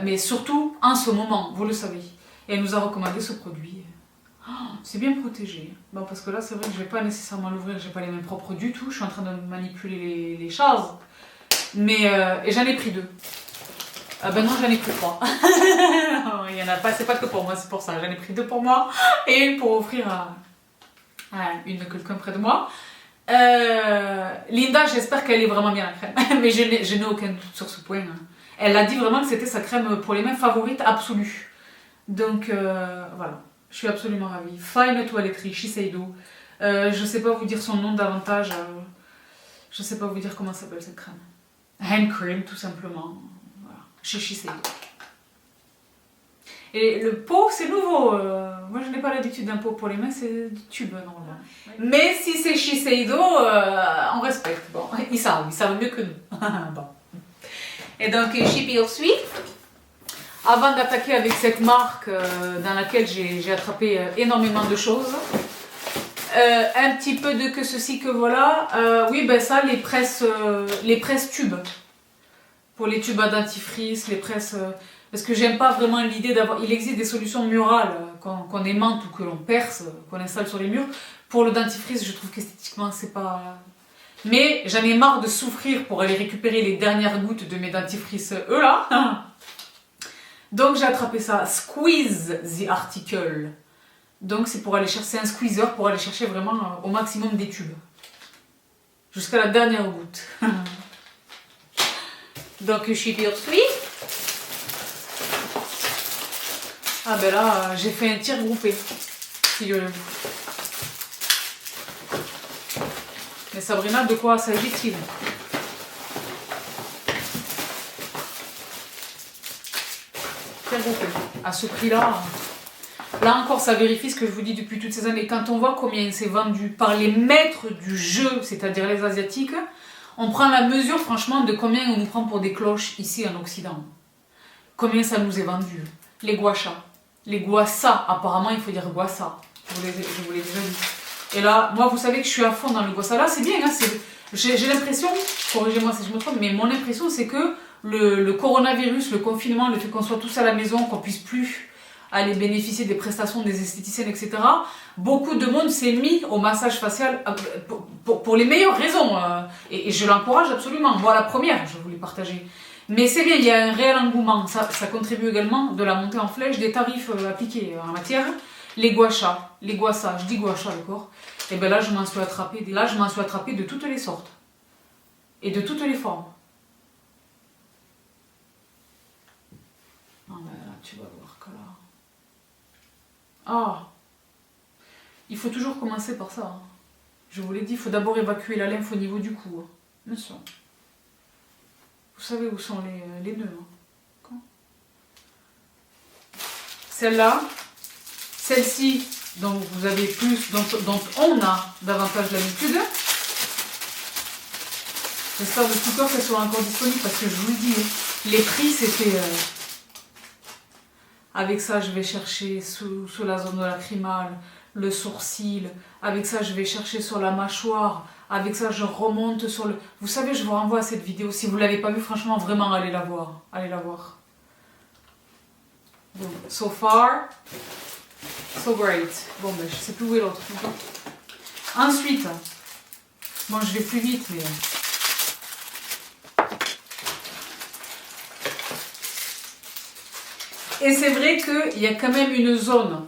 Mais surtout, en ce moment, vous le savez. Et elle nous a recommandé ce produit. Oh, c'est bien protégé. Bon, parce que là, c'est vrai que je ne vais pas nécessairement l'ouvrir. Je n'ai pas les mains propres du tout. Je suis en train de manipuler les choses. Mais, et j'en ai pris 2. Ah ben non, j'en ai pris 3. Il y en a pas, c'est pas que pour moi, c'est pour ça. J'en ai pris 2 pour moi et une pour offrir à une de quelqu'un près de moi. Linda, j'espère qu'elle est vraiment bien la crème. Mais je n'ai aucun doute sur ce point. Elle a dit vraiment que c'était sa crème pour les mains favorite absolue. Donc voilà, je suis absolument ravie. Fine Toiletterie, Shiseido. Je sais pas vous dire son nom davantage. Je sais pas vous dire comment s'appelle cette crème. Hand cream, tout simplement. Chez Shiseido. Et le pot, c'est nouveau. Moi, je n'ai pas l'habitude d'un pot pour les mains, c'est du tube normalement. Oui. Mais si c'est Shiseido, on respecte. Bon, ils savent mieux que nous. Bon. Et donc, chez Biosuite, avant d'attaquer avec cette marque dans laquelle j'ai attrapé énormément de choses, un petit peu de que ceci, que voilà. Oui, ben ça, les presses tubes. Pour les tubes à dentifrice, les presses... parce que j'aime pas vraiment l'idée d'avoir... Il existe des solutions murales qu'on aimante ou que l'on perce, qu'on installe sur les murs. Pour le dentifrice, je trouve qu'esthétiquement, c'est pas... Mais j'en ai marre de souffrir pour aller récupérer les dernières gouttes de mes dentifrices, eux là. Donc j'ai attrapé ça. Squeeze the article. Donc c'est pour aller chercher un squeezer, pour aller chercher vraiment au maximum des tubes. Jusqu'à la dernière goutte. Donc je suis Biosuite. Ah ben là, j'ai fait un tir groupé. Figurez-vous. Mais Sabrina, de quoi s'agit-il? Tir groupé. À ce prix-là, là encore, ça vérifie ce que je vous dis depuis toutes ces années. Quand on voit combien c'est vendu par les maîtres du jeu, c'est-à-dire les Asiatiques, on prend la mesure, franchement, de combien on nous prend pour des cloches ici en Occident. Combien ça nous est vendu. Les guachas. Les guasa, apparemment, il faut dire guasa. Je vous l'ai déjà dit. Et là, moi, vous savez que je suis à fond dans le guasa. Là, c'est bien, hein, j'ai l'impression, corrigez-moi si je me trompe, mais mon impression, c'est que le coronavirus, le confinement, le fait qu'on soit tous à la maison, qu'on puisse plus aller bénéficier des prestations des esthéticiennes, etc. Beaucoup de monde s'est mis au massage facial pour les meilleures raisons. Et je l'encourage absolument. Moi, la première, je voulais partager. Mais c'est bien, il y a un réel engouement. Ça contribue également de la montée en flèche des tarifs appliqués en matière. Les guachas, les guasa, je dis guacha, d'accord? Et bien là, je m'en suis attrapée. Là, je m'en suis attrapée de toutes les sortes. Et de toutes les formes. Ah ben là, tu vas voir que là... Ah, il faut toujours commencer par ça. Hein. Je vous l'ai dit, il faut d'abord évacuer la lymphe au niveau du cou. Hein. Bien sûr. Vous savez où sont les nœuds. Hein. Celle-là, celle-ci, dont vous avez plus, dont on a davantage l'habitude. J'espère de tout cœur qu'elles soient encore disponibles parce que je vous le dis, les prix c'était... Avec ça, je vais chercher sous la zone lacrymale, le sourcil. Avec ça, je vais chercher sur la mâchoire. Avec ça, je remonte sur le... Vous savez, je vous renvoie à cette vidéo. Si vous ne l'avez pas vue, franchement, vraiment, allez la voir. Allez la voir. Bon, so far, so great. Bon, ben, je ne sais plus où est l'autre. Ensuite, bon, je vais plus vite, mais... Et c'est vrai qu'il y a quand même une zone,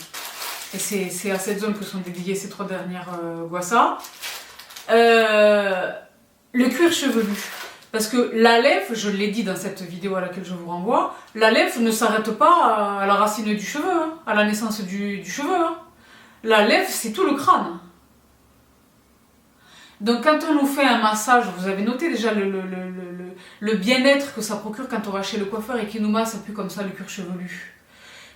et c'est à cette zone que sont dédiées ces 3 dernières guassas, le cuir chevelu. Parce que la lymphe, je l'ai dit dans cette vidéo à laquelle je vous renvoie, la lymphe ne s'arrête pas à la racine du cheveu, hein, à la naissance du cheveu. Hein. La lymphe, c'est tout le crâne. Donc quand on nous fait un massage, vous avez noté déjà le bien-être que ça procure quand on va chez le coiffeur et qu'il nous masse un peu comme ça le cuir chevelu.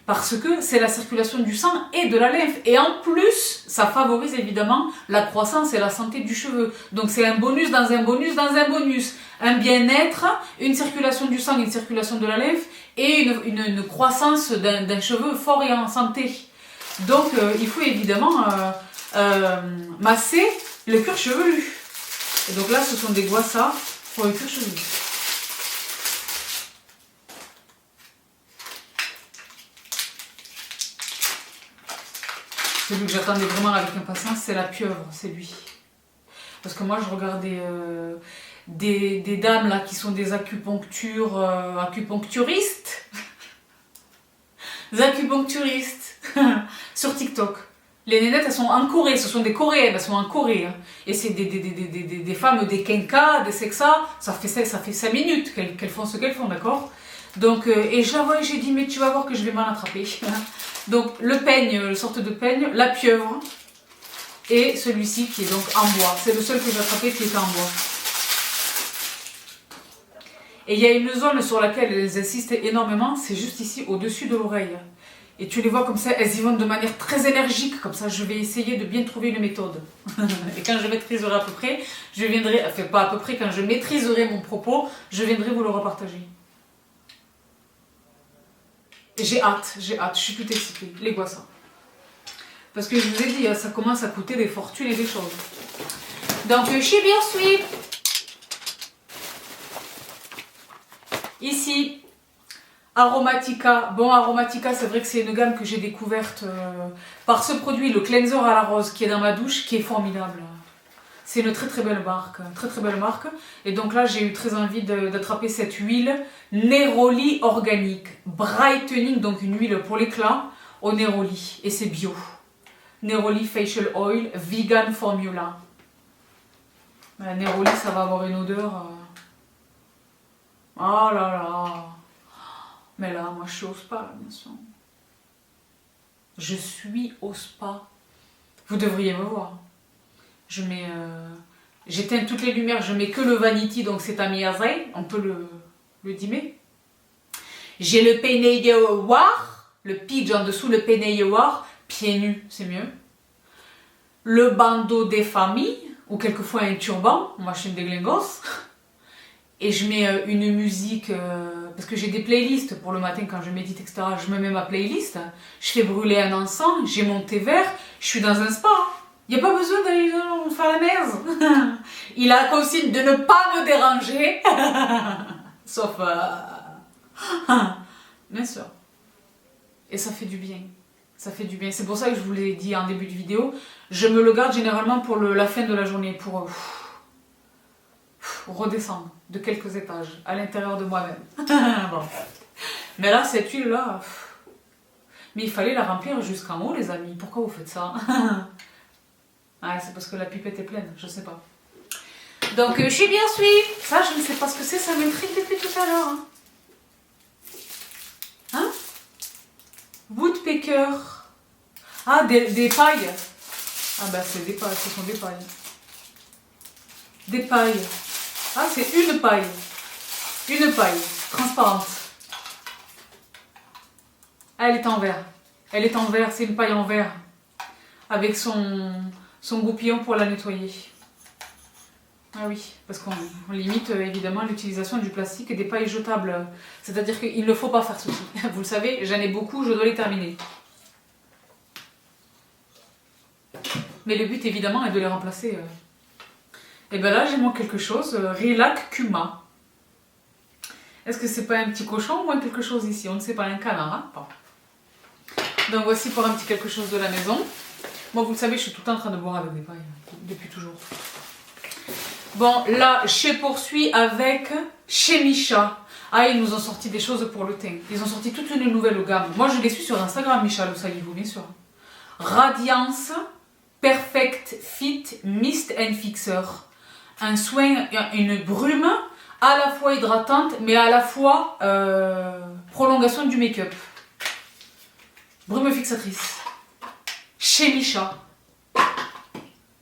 Parce que c'est la circulation du sang et de la lymphe. Et en plus, ça favorise évidemment la croissance et la santé du cheveu. Donc c'est un bonus dans un bonus dans un bonus. Un bien-être, une circulation du sang, une circulation de la lymphe et une croissance d'un cheveu fort et en santé. Donc il faut évidemment masser le cuir chevelu. Et donc là, ce sont des guassas pour le cuir chevelu. Celui que j'attendais vraiment avec impatience, c'est la pieuvre, c'est lui. Parce que moi, je regardais des dames là qui sont des acupuncturistes. Des acupuncturistes sur TikTok. Les nénettes, elles sont en Corée, ce sont des Coréennes, elles sont en Corée. Hein. Et c'est des femmes, des kenkas, des sexas, ça fait 5 minutes qu'elles font ce qu'elles font, d'accord? Donc, et je la vois et j'ai dit, mais tu vas voir que je vais m'en attraper. Donc, le peigne, une sorte de peigne, la pieuvre, et celui-ci qui est donc en bois. C'est le seul que j'ai attrapé qui était en bois. Et il y a une zone sur laquelle elles insistent énormément, c'est juste ici, au-dessus de l'oreille. Et tu les vois comme ça, elles y vont de manière très énergique, comme ça je vais essayer de bien trouver une méthode. Et quand je maîtriserai à peu près, je viendrai, enfin pas à peu près, quand je maîtriserai mon propos, je viendrai vous le repartager. J'ai hâte, je suis toute excitée, les guassas. Parce que je vous ai dit, ça commence à coûter des fortunes et des choses. Donc je suis bien suivie. Ici, Aromatica. Bon, Aromatica, c'est vrai que c'est une gamme que j'ai découverte par ce produit, le cleanser à la rose, qui est dans ma douche, qui est formidable. C'est une très très belle marque, Et donc là, j'ai eu très envie d'attraper cette huile Neroli organique, brightening, donc une huile pour l'éclat au Neroli, et c'est bio. Neroli Facial Oil, vegan formula. Neroli, ça va avoir une odeur. Oh là là. Mais là, moi, je suis au spa, là, bien sûr. Je suis au spa. Vous devriez me voir. Je mets... j'éteins toutes les lumières, je mets que le vanity, donc c'est à Miyazai. On peut le dimmer. J'ai le peignoir, le pidge en dessous, le peignoir, pieds nus, c'est mieux. Le bandeau des familles, ou quelquefois un turban, on machine des glingos. Et je mets une musique, parce que j'ai des playlists pour le matin quand je médite, etc. Je me mets ma playlist, je fais brûler un encens, j'ai mon thé vert, je suis dans un spa. Il n'y a pas besoin d'aller faire la naise. Il a consigne de ne pas me déranger. Sauf... bien sûr. Et ça fait du bien. Ça fait du bien. C'est pour ça que je vous l'ai dit en début de vidéo. Je me le garde généralement pour la fin de la journée, pour redescendre de quelques étages à l'intérieur de moi-même. Bon. Mais là, cette huile-là... Mais il fallait la remplir jusqu'en haut, les amis. Pourquoi vous faites ça? Ah, c'est parce que la pipette est pleine, je sais pas. Donc, je suis bien suivie. Ça, je ne sais pas ce que c'est, ça m'intrigue depuis tout à l'heure. Hein? Woodpecker. Ah, des pailles. Ah bah c'est des pailles, ce sont des pailles. Des pailles. Ah, c'est une paille. Une paille, transparente. Ah, elle est en verre. Elle est en verre, c'est une paille en verre. Avec son goupillon pour la nettoyer. Ah oui, parce qu'on limite évidemment l'utilisation du plastique et des pailles jetables. C'est-à-dire qu'il ne faut pas faire ceci. Vous le savez, j'en ai beaucoup, je dois les terminer. Mais le but évidemment est de les remplacer. Et bien là, j'ai moi quelque chose, Relac Kuma. Est-ce que c'est pas un petit cochon ou un quelque chose ici? On ne sait pas, un canard, hein? Bon. Donc voici pour un petit quelque chose de la maison. Moi, vous le savez, je suis tout le temps en train de boire avec des pailles, depuis toujours. Bon, là, je poursuis avec chez Micha. Ah, ils nous ont sorti des choses pour le teint. Ils ont sorti toute une nouvelle gamme. Moi, je les suis sur Instagram, Micha, le saviez-vous, bien sûr. Radiance Perfect Fit Mist and Fixer. Un soin, une brume à la fois hydratante, mais à la fois prolongation du make-up. Brume fixatrice. Chez Micha.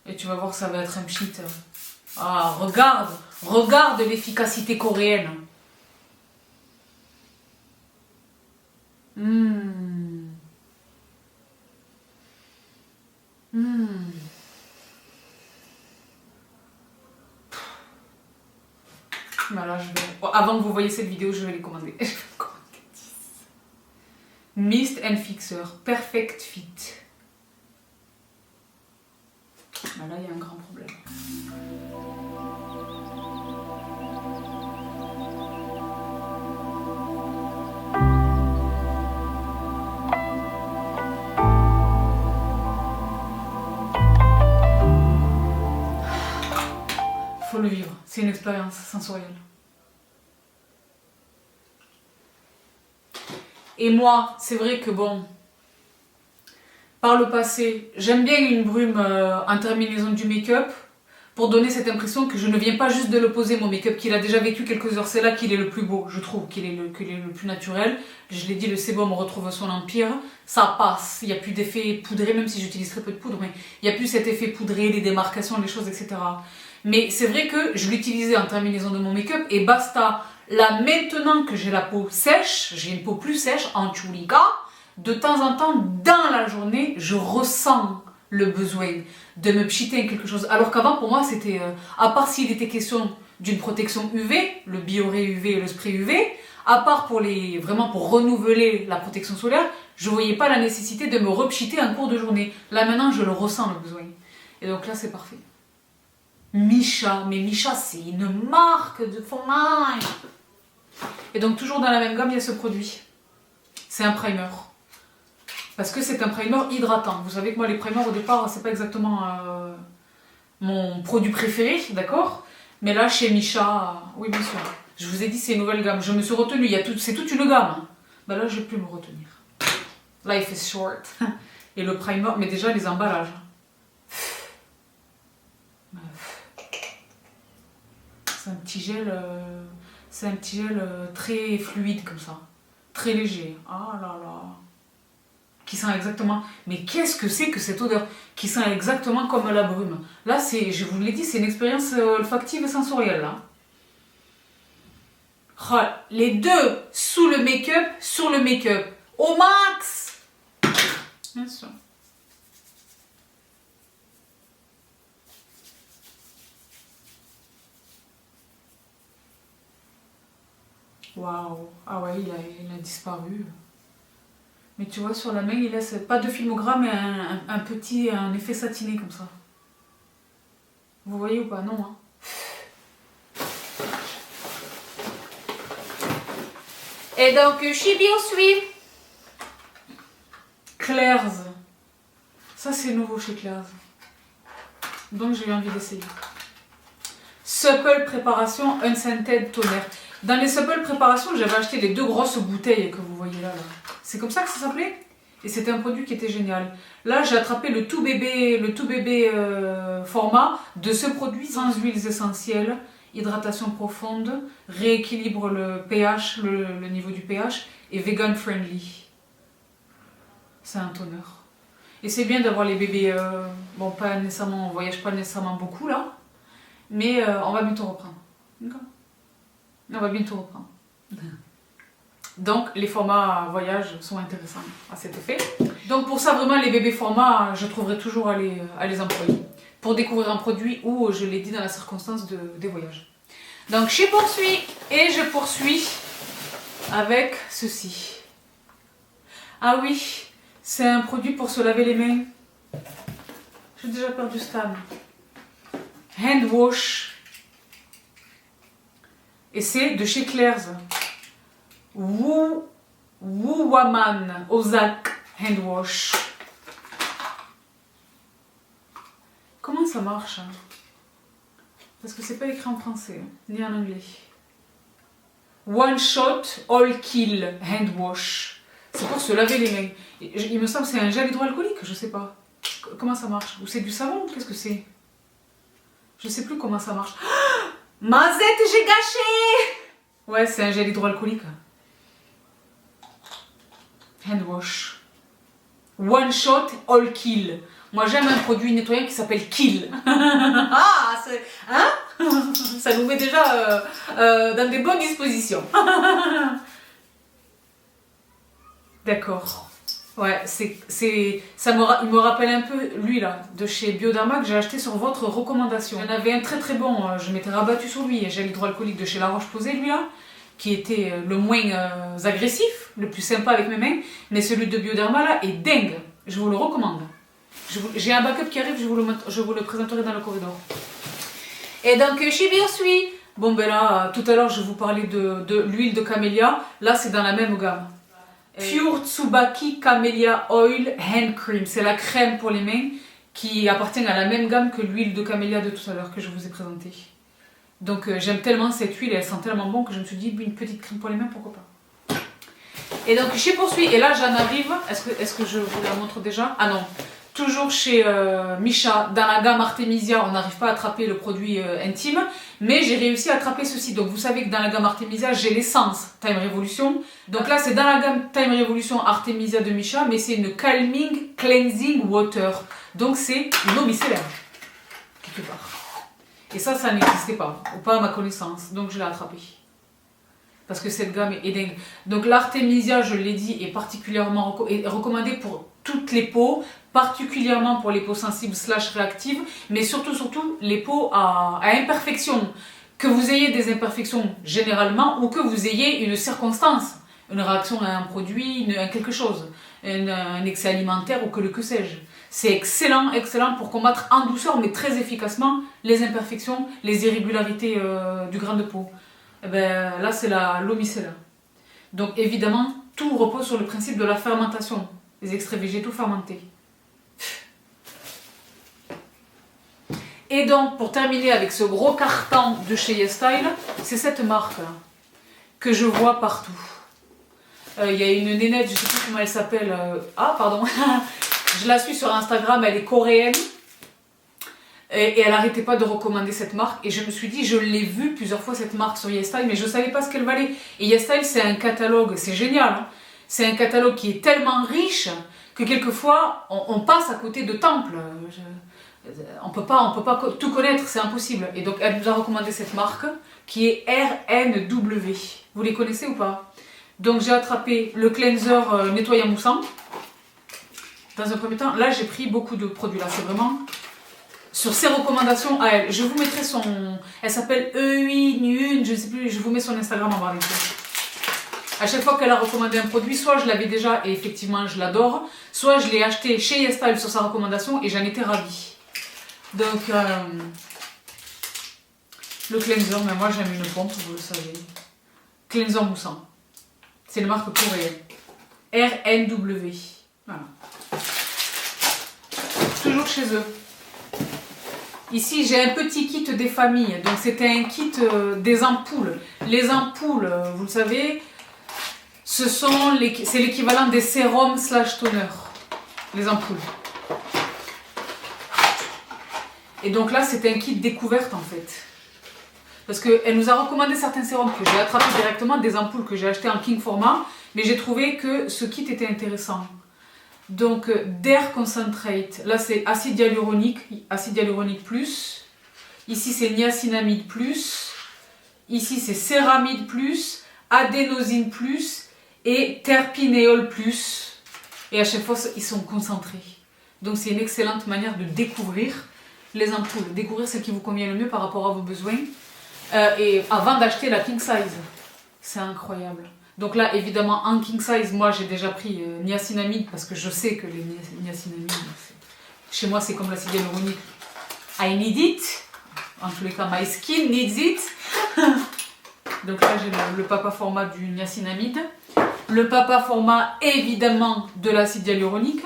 Et tu vas voir, ça va être un pchit. Ah, regarde l'efficacité coréenne. Voilà, avant que vous voyez cette vidéo, je vais les commander. Mist and Fixer, Perfect Fit. Ben là, il y a un grand problème. Faut le vivre, c'est une expérience sensorielle. Et moi, c'est vrai que bon, par le passé, j'aime bien une brume en terminaison du make-up pour donner cette impression que je ne viens pas juste de le poser, mon make-up, qu'il a déjà vécu quelques heures. C'est là qu'il est le plus beau, je trouve, qu'il est le plus naturel. Je l'ai dit, le sébum retrouve son empire. Ça passe, il n'y a plus d'effet poudré, même si j'utilise très peu de poudre, mais il n'y a plus cet effet poudré, les démarcations, les choses, etc. Mais c'est vrai que je l'utilisais en terminaison de mon make-up et basta. Là, maintenant que j'ai la peau sèche, j'ai une peau plus sèche, en chulika, de temps en temps, dans la journée, je ressens le besoin de me pchiter quelque chose. Alors qu'avant, pour moi, c'était, à part s'il était question d'une protection UV, le Bioré UV et le spray UV, à part vraiment pour renouveler la protection solaire, je ne voyais pas la nécessité de me repchiter en cours de journée. Là, maintenant, je le ressens, le besoin. Et donc là, c'est parfait. Micha, mais Micha, c'est une marque de fond de main. Et donc, toujours dans la même gamme, il y a ce produit. C'est un primer. Parce que c'est un primer hydratant. Vous savez que moi, les primers, au départ, c'est pas exactement mon produit préféré, d'accord? Mais là, chez Micha, oui, bien sûr. Je vous ai dit, c'est une nouvelle gamme. Je me suis retenue, c'est toute une gamme. Hein. Ben là, je vais plus me retenir. Life is short. Et le primer, mais déjà, les emballages. C'est un petit gel, très fluide comme ça, très léger. Ah là là, qui sent exactement. Mais qu'est-ce que c'est que cette odeur qui sent exactement comme la brume. Là, je vous l'ai dit, c'est une expérience olfactive et sensorielle. Là. Oh, les deux sous le make-up, sur le make-up, au max. Bien sûr. Waouh, ah ouais, il a disparu. Mais tu vois, sur la main, il laisse pas de filmogramme, mais un effet satiné comme ça. Vous voyez ou pas? Non, hein. Et donc, Chibi au suivre. Claire's. Ça, c'est nouveau chez Claire's. Donc, j'ai eu envie d'essayer. Supple Préparation Unscented Toner. Dans les Supple Préparation, j'avais acheté les 2 grosses bouteilles que vous voyez là. C'est comme ça que ça s'appelait? Et c'était un produit qui était génial. Là, j'ai attrapé le tout bébé format de ce produit sans huiles essentielles, hydratation profonde, rééquilibre le pH, le niveau du pH et vegan friendly. C'est un toner. Et c'est bien d'avoir les bébés, bon pas nécessairement, on voyage pas nécessairement beaucoup là, mais on va bientôt reprendre. D'accord. On va bientôt reprendre. Donc les formats voyage sont intéressants à cet effet. Donc pour ça vraiment les bébés formats, je trouverai toujours à les employer. Pour découvrir un produit ou je l'ai dit dans la circonstance des voyages. Donc je poursuis et je poursuis avec ceci. Ah oui, c'est un produit pour se laver les mains. J'ai déjà perdu ce tab. Hand wash. Et c'est de chez Claire's. Woman Ozak Hand Wash. Comment ça marche? Parce que c'est pas écrit en français, ni en anglais. One shot, all kill, hand wash. C'est pour se laver les mains. Il me semble que c'est un gel hydroalcoolique, je sais pas. Comment ça marche? Ou c'est du savon? Qu'est-ce que c'est? Je sais plus comment ça marche. Ah, Mazette, j'ai gâché! Ouais, c'est un gel hydroalcoolique. Hand wash. One shot, all kill. Moi j'aime un produit nettoyant qui s'appelle Kill. Ah, hein? Ça nous met déjà dans des bonnes dispositions. D'accord. Ouais, il me rappelle un peu lui là, de chez Bioderma que j'ai acheté sur votre recommandation. Il y en avait un très très bon, je m'étais rabattu sur lui, gel hydroalcoolique de chez La Roche-Posay lui là, qui était le moins agressif, le plus sympa avec mes mains, mais celui de Bioderma là est dingue, je vous le recommande. J'ai un backup qui arrive, je vous le présenterai dans le corridor. Et donc chez Biosuit, bon ben là, tout à l'heure je vous parlais de l'huile de camélia, là c'est dans la même gamme. Pure Tsubaki Camellia Oil Hand Cream, c'est la crème pour les mains qui appartient à la même gamme que l'huile de camélia de tout à l'heure que je vous ai présentée. Donc j'aime tellement cette huile, elle sent tellement bon que je me suis dit une petite crème pour les mains, pourquoi pas. Et donc chez Poursuit, et là j'en arrive, est-ce que je vous la montre déjà? Ah non, toujours chez Misha, dans la gamme Artemisia, on n'arrive pas à attraper le produit intime, mais j'ai réussi à attraper ceci. Donc vous savez que dans la gamme Artemisia, j'ai l'essence Time Revolution. Donc là, c'est dans la gamme Time Revolution Artemisia de Misha, mais c'est une Calming Cleansing Water. Donc c'est une eau micellaire, quelque part. Et ça n'existait pas, ou pas à ma connaissance, donc je l'ai attrapé. Parce que cette gamme est dingue. Donc l'Artemisia, je l'ai dit, est particulièrement recommandée pour toutes les peaux, particulièrement pour les peaux sensibles / réactives, mais surtout les peaux à imperfection. Que vous ayez des imperfections généralement ou que vous ayez une circonstance, une réaction à un produit, à quelque chose, un excès alimentaire ou que sais-je. C'est excellent, excellent pour combattre en douceur mais très efficacement les imperfections, les irrégularités du grain de peau. Et ben, là c'est l'eau micellaire. Donc évidemment, tout repose sur le principe de la fermentation, les extraits végétaux fermentés. Et donc, pour terminer avec ce gros carton de chez YesStyle, c'est cette marque que je vois partout. Il y a une nénette, je ne sais plus comment elle s'appelle. Ah, pardon. Je la suis sur Instagram, elle est coréenne. Et elle n'arrêtait pas de recommander cette marque. Et je me suis dit, je l'ai vue plusieurs fois cette marque sur YesStyle, mais je ne savais pas ce qu'elle valait. Et YesStyle, c'est un catalogue, c'est génial. Hein, c'est un catalogue qui est tellement riche que quelquefois, on passe à côté de temples. On peut pas tout connaître, c'est impossible. Et donc elle nous a recommandé cette marque qui est RNW. Vous les connaissez ou pas? Donc j'ai attrapé le cleanser nettoyant moussant. Dans un premier temps, là j'ai pris beaucoup de produits là, c'est vraiment sur ses recommandations à elle. Je vous mettrai son... Elle s'appelle Euyun, je sais plus, je vous mets son Instagram en barre d'infos. À chaque fois qu'elle a recommandé un produit, soit je l'avais déjà et effectivement je l'adore, soit je l'ai acheté chez YesStyle sur sa recommandation et j'en étais ravie. Donc, le cleanser, mais moi j'aime une pompe, vous le savez. Cleanser moussant. C'est une marque coréenne. RNW. Voilà. Toujours chez eux. Ici, j'ai un petit kit des familles. Donc, c'était un kit des ampoules. Les ampoules, vous le savez, c'est l'équivalent des sérums / toner. Les ampoules. Et donc là, c'était un kit découverte en fait. Parce qu'elle nous a recommandé certains sérums que j'ai attrapés directement, des ampoules que j'ai achetées en King Format, mais j'ai trouvé que ce kit était intéressant. Donc Dare Concentrate, là c'est acide hyaluronique plus. Ici c'est niacinamide plus. Ici c'est céramide plus, adénosine plus et terpinéol plus. Et à chaque fois ils sont concentrés. Donc c'est une excellente manière de découvrir les ampoules. Découvrir celle qui vous convient le mieux par rapport à vos besoins. Et avant d'acheter la king size. C'est incroyable. Donc là, évidemment, en king size, moi j'ai déjà pris niacinamide parce que je sais que les niacinamides, chez moi c'est comme l'acide hyaluronique. I need it. En tous les cas, my skin needs it. Donc là, j'ai le papa format du niacinamide. Le papa format, évidemment, de l'acide hyaluronique.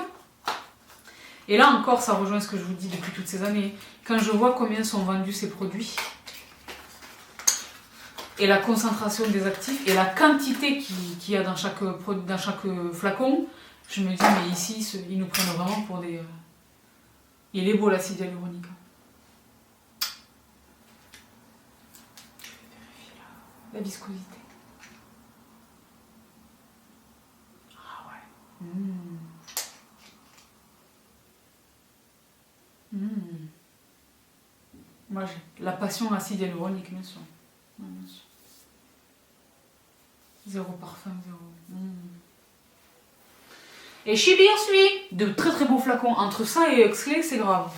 Et là encore, ça rejoint ce que je vous dis depuis toutes ces années. Quand je vois combien sont vendus ces produits, et la concentration des actifs, et la quantité qu'il y a dans chaque flacon, je me dis, mais ici, ils nous prennent vraiment pour des... Il est beau l'acide hyaluronique. Je vais vérifier la viscosité. Ah ouais. Moi j'ai la passion acide hyaluronique, bien sûr. Bien sûr. Zéro parfum, zéro. Et je suis bien suivi. De très très beaux flacons. Entre ça et Huxley, c'est grave.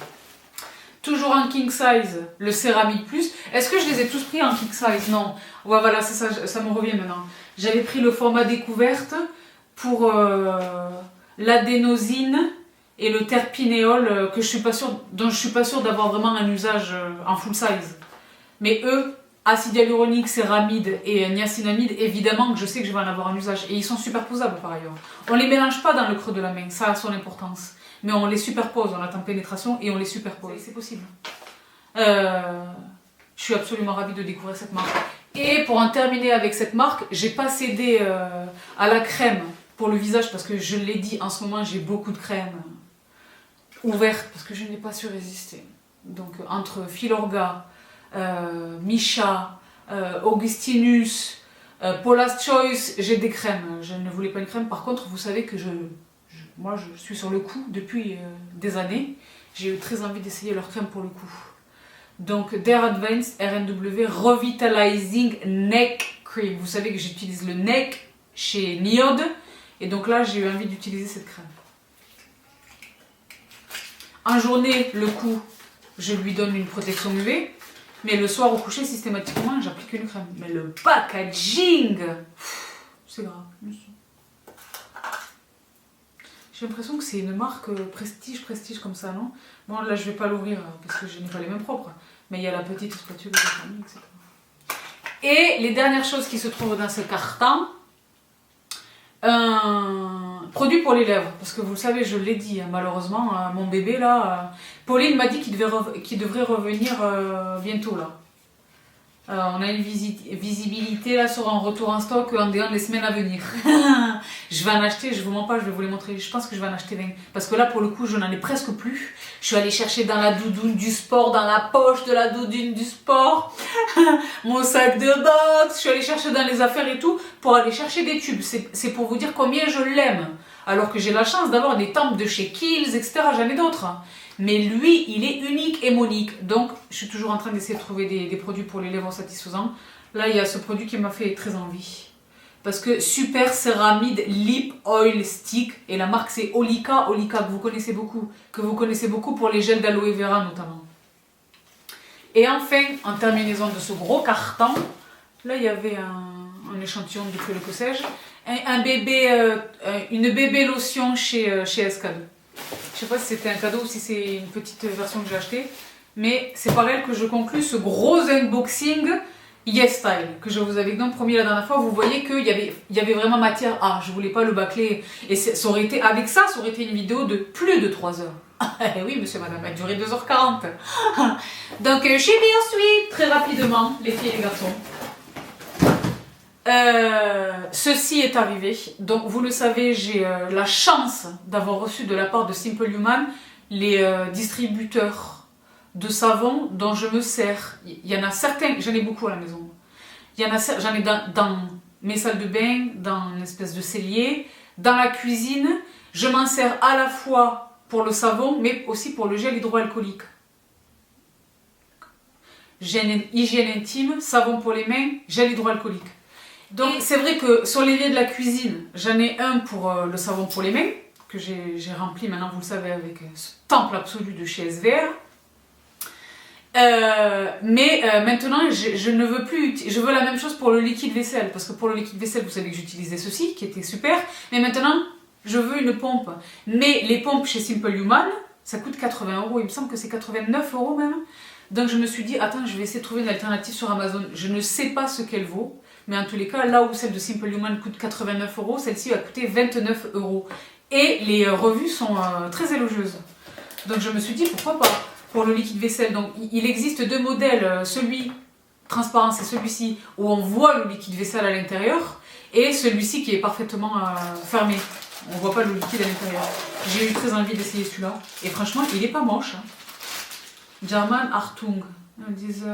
Toujours en king size, le céramide plus. Est-ce que je les ai tous pris en king size? Non. Ouais, voilà, c'est ça, ça me revient maintenant. J'avais pris le format découverte pour l'adénosine et le terpinéol dont je suis pas sûre d'avoir vraiment un usage en full size. Mais eux, acide hyaluronique, céramide et niacinamide, évidemment que je sais que je vais en avoir un usage. Et ils sont superposables par ailleurs. On les mélange pas dans le creux de la main, ça a son importance. Mais on les superpose, on attend pénétration et on les superpose. C'est possible. Je suis absolument ravie de découvrir cette marque. Et pour en terminer avec cette marque, j'ai pas cédé à la crème pour le visage parce que je l'ai dit, en ce moment j'ai beaucoup de crèmes ouvertes parce que je n'ai pas su résister. Donc entre Filorga, Misha, Augustinus, Paula's Choice, j'ai des crèmes. Je ne voulais pas une crème. Par contre, vous savez que moi je suis sur le coup depuis des années. J'ai eu très envie d'essayer leur crème pour le coup. Donc Dare Advanced RNW Revitalizing Neck Cream. Vous savez que j'utilise le neck chez Niode. Et donc là, j'ai eu envie d'utiliser cette crème. En journée, le cou, je lui donne une protection UV. Mais le soir au coucher, systématiquement, j'applique une crème. Mais le packaging, c'est grave. J'ai l'impression que c'est une marque prestige comme ça, non? Bon, là, je vais pas l'ouvrir parce que je n'ai pas les mêmes propres. Mais il y a la petite spatule de famille, etc. Et les dernières choses qui se trouvent dans ce carton, un produit pour les lèvres. Parce que vous le savez, je l'ai dit, malheureusement, mon bébé, là, Pauline m'a dit qu'il devrait revenir bientôt, là. On a une visibilité là sur un retour en stock dans les semaines à venir. Je vais en acheter, je vous mens pas, je vais vous les montrer. Je pense que je vais en acheter 20. Parce que là, pour le coup, je n'en ai presque plus. Je suis allée chercher dans la doudoune du sport, dans la poche de la doudoune du sport, mon sac de boxe. Je suis allée chercher dans les affaires et tout pour aller chercher des tubes. C'est pour vous dire combien je l'aime. Alors que j'ai la chance d'avoir des tempes de chez Kiehl's, etc. J'en ai d'autres. Mais lui, il est unique et monique. Donc, je suis toujours en train d'essayer de trouver des produits pour les lèvres satisfaisants. Là, il y a ce produit qui m'a fait très envie. Parce que Super Céramide Lip Oil Stick. Et la marque, c'est Olika. Olika, que vous connaissez beaucoup. Que vous connaissez beaucoup pour les gels d'aloe vera, notamment. Et enfin, en terminaison de ce gros carton, là, il y avait un échantillon de que sais-je. Une bébé lotion chez Escado. Je sais pas si c'était un cadeau ou si c'est une petite version que j'ai achetée. Mais c'est par elle que je conclus ce gros unboxing Yes Style que je vous avais donc promis la dernière fois. Vous voyez qu'il y avait vraiment matière. Ah, je voulais pas le bâcler. Et ça aurait été, avec ça aurait été une vidéo de plus de 3 heures. Oui, monsieur, madame, elle a duré 2h40. Donc, je suis bien suite très rapidement, les filles et les garçons. Ceci est arrivé, donc vous le savez, j'ai la chance d'avoir reçu de la part de Simple Human les distributeurs de savon dont je me sers. Il y en a certains, j'en ai beaucoup à la maison. J'en ai dans mes salles de bain, dans une espèce de cellier, dans la cuisine, Je m'en sers à la fois pour le savon, mais aussi pour le gel hydroalcoolique. Hygiène intime, savon pour les mains, gel hydroalcoolique. Donc c'est vrai que sur l'évier de la cuisine, j'en ai un pour le savon pour les mains, que j'ai rempli maintenant, vous le savez, avec ce temple absolu de chez SVR. Maintenant, je ne veux plus, je veux la même chose pour le liquide vaisselle, parce que pour le liquide vaisselle, vous savez que j'utilisais ceci, qui était super, mais maintenant, je veux une pompe. Mais les pompes chez Simple Human, ça coûte 80 €, il me semble que c'est 89 € même. Donc je me suis dit, attends, je vais essayer de trouver une alternative sur Amazon. Je ne sais pas ce qu'elle vaut, mais en tous les cas, là où celle de Simple Human coûte 89 €, celle-ci va coûter 29 €. Et les revues sont très élogieuses. Donc je me suis dit, pourquoi pas pour le liquide vaisselle. Donc il existe deux modèles, celui transparent, c'est celui-ci où on voit le liquide vaisselle à l'intérieur, et celui-ci qui est parfaitement fermé. On voit pas le liquide à l'intérieur. J'ai eu très envie d'essayer celui-là. Et franchement, il est pas moche. Hein. German Hartung. On dit ça.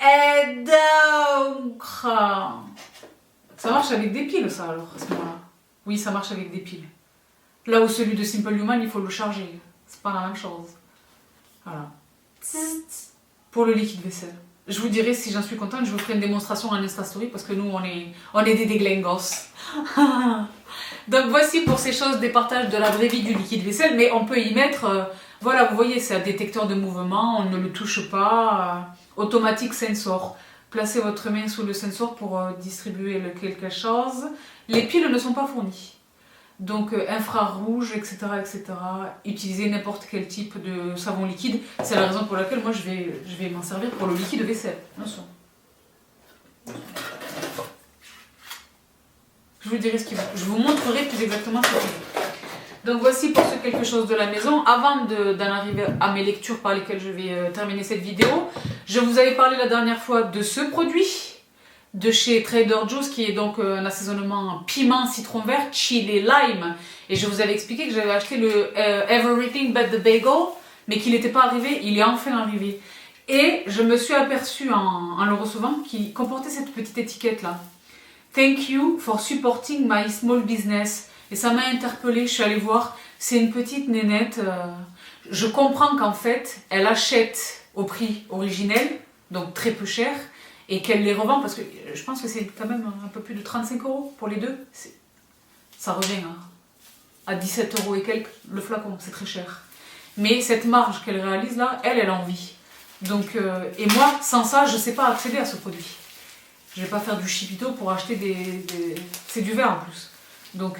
Et donc. Ça marche avec des piles, ça, alors, à ce moment-là. Oui, ça marche avec des piles. Là où celui de Simple Human, il faut le charger. C'est pas la même chose. Voilà. Pour le liquide vaisselle. Je vous dirai si j'en suis contente, je vous ferai une démonstration en Insta Story parce que nous, on est des déglingos. Donc voici pour ces choses des partages de la vraie vie du liquide vaisselle, mais on peut y mettre, voilà, vous voyez, c'est un détecteur de mouvement, on ne le touche pas, automatique sensor. Placez votre main sous le sensor pour distribuer quelque chose. Les piles ne sont pas fournies. Donc infrarouge, etc., etc. Utilisez n'importe quel type de savon liquide. C'est la raison pour laquelle moi je vais m'en servir pour le liquide vaisselle. Attention. Je vous dirai ce qu'il faut. Je vous montrerai plus exactement ce qu'il faut. Donc voici pour ce quelque chose de la maison. Avant d'en arriver à mes lectures par lesquelles je vais terminer cette vidéo, je vous avais parlé la dernière fois de ce produit de chez Trader Joe's qui est donc un assaisonnement piment, citron vert, chili, lime. Et je vous avais expliqué que j'avais acheté le Everything But the Bagel, mais qu'il n'était pas arrivé, il est enfin arrivé. Et je me suis aperçue en le recevant qu'il comportait cette petite étiquette là. Thank you for supporting my small business. Et ça m'a interpellée, je suis allée voir, c'est une petite nénette. Je comprends qu'en fait, elle achète au prix originel, donc très peu cher, et qu'elle les revend, parce que je pense que c'est quand même un peu plus de 35 € pour les deux. Ça revient à 17 € et quelques le flacon, c'est très cher. Mais cette marge qu'elle réalise là, elle a envie. Donc, et moi, sans ça, je ne sais pas accéder à ce produit. Je ne vais pas faire du chipito pour acheter c'est du verre en plus. Donc,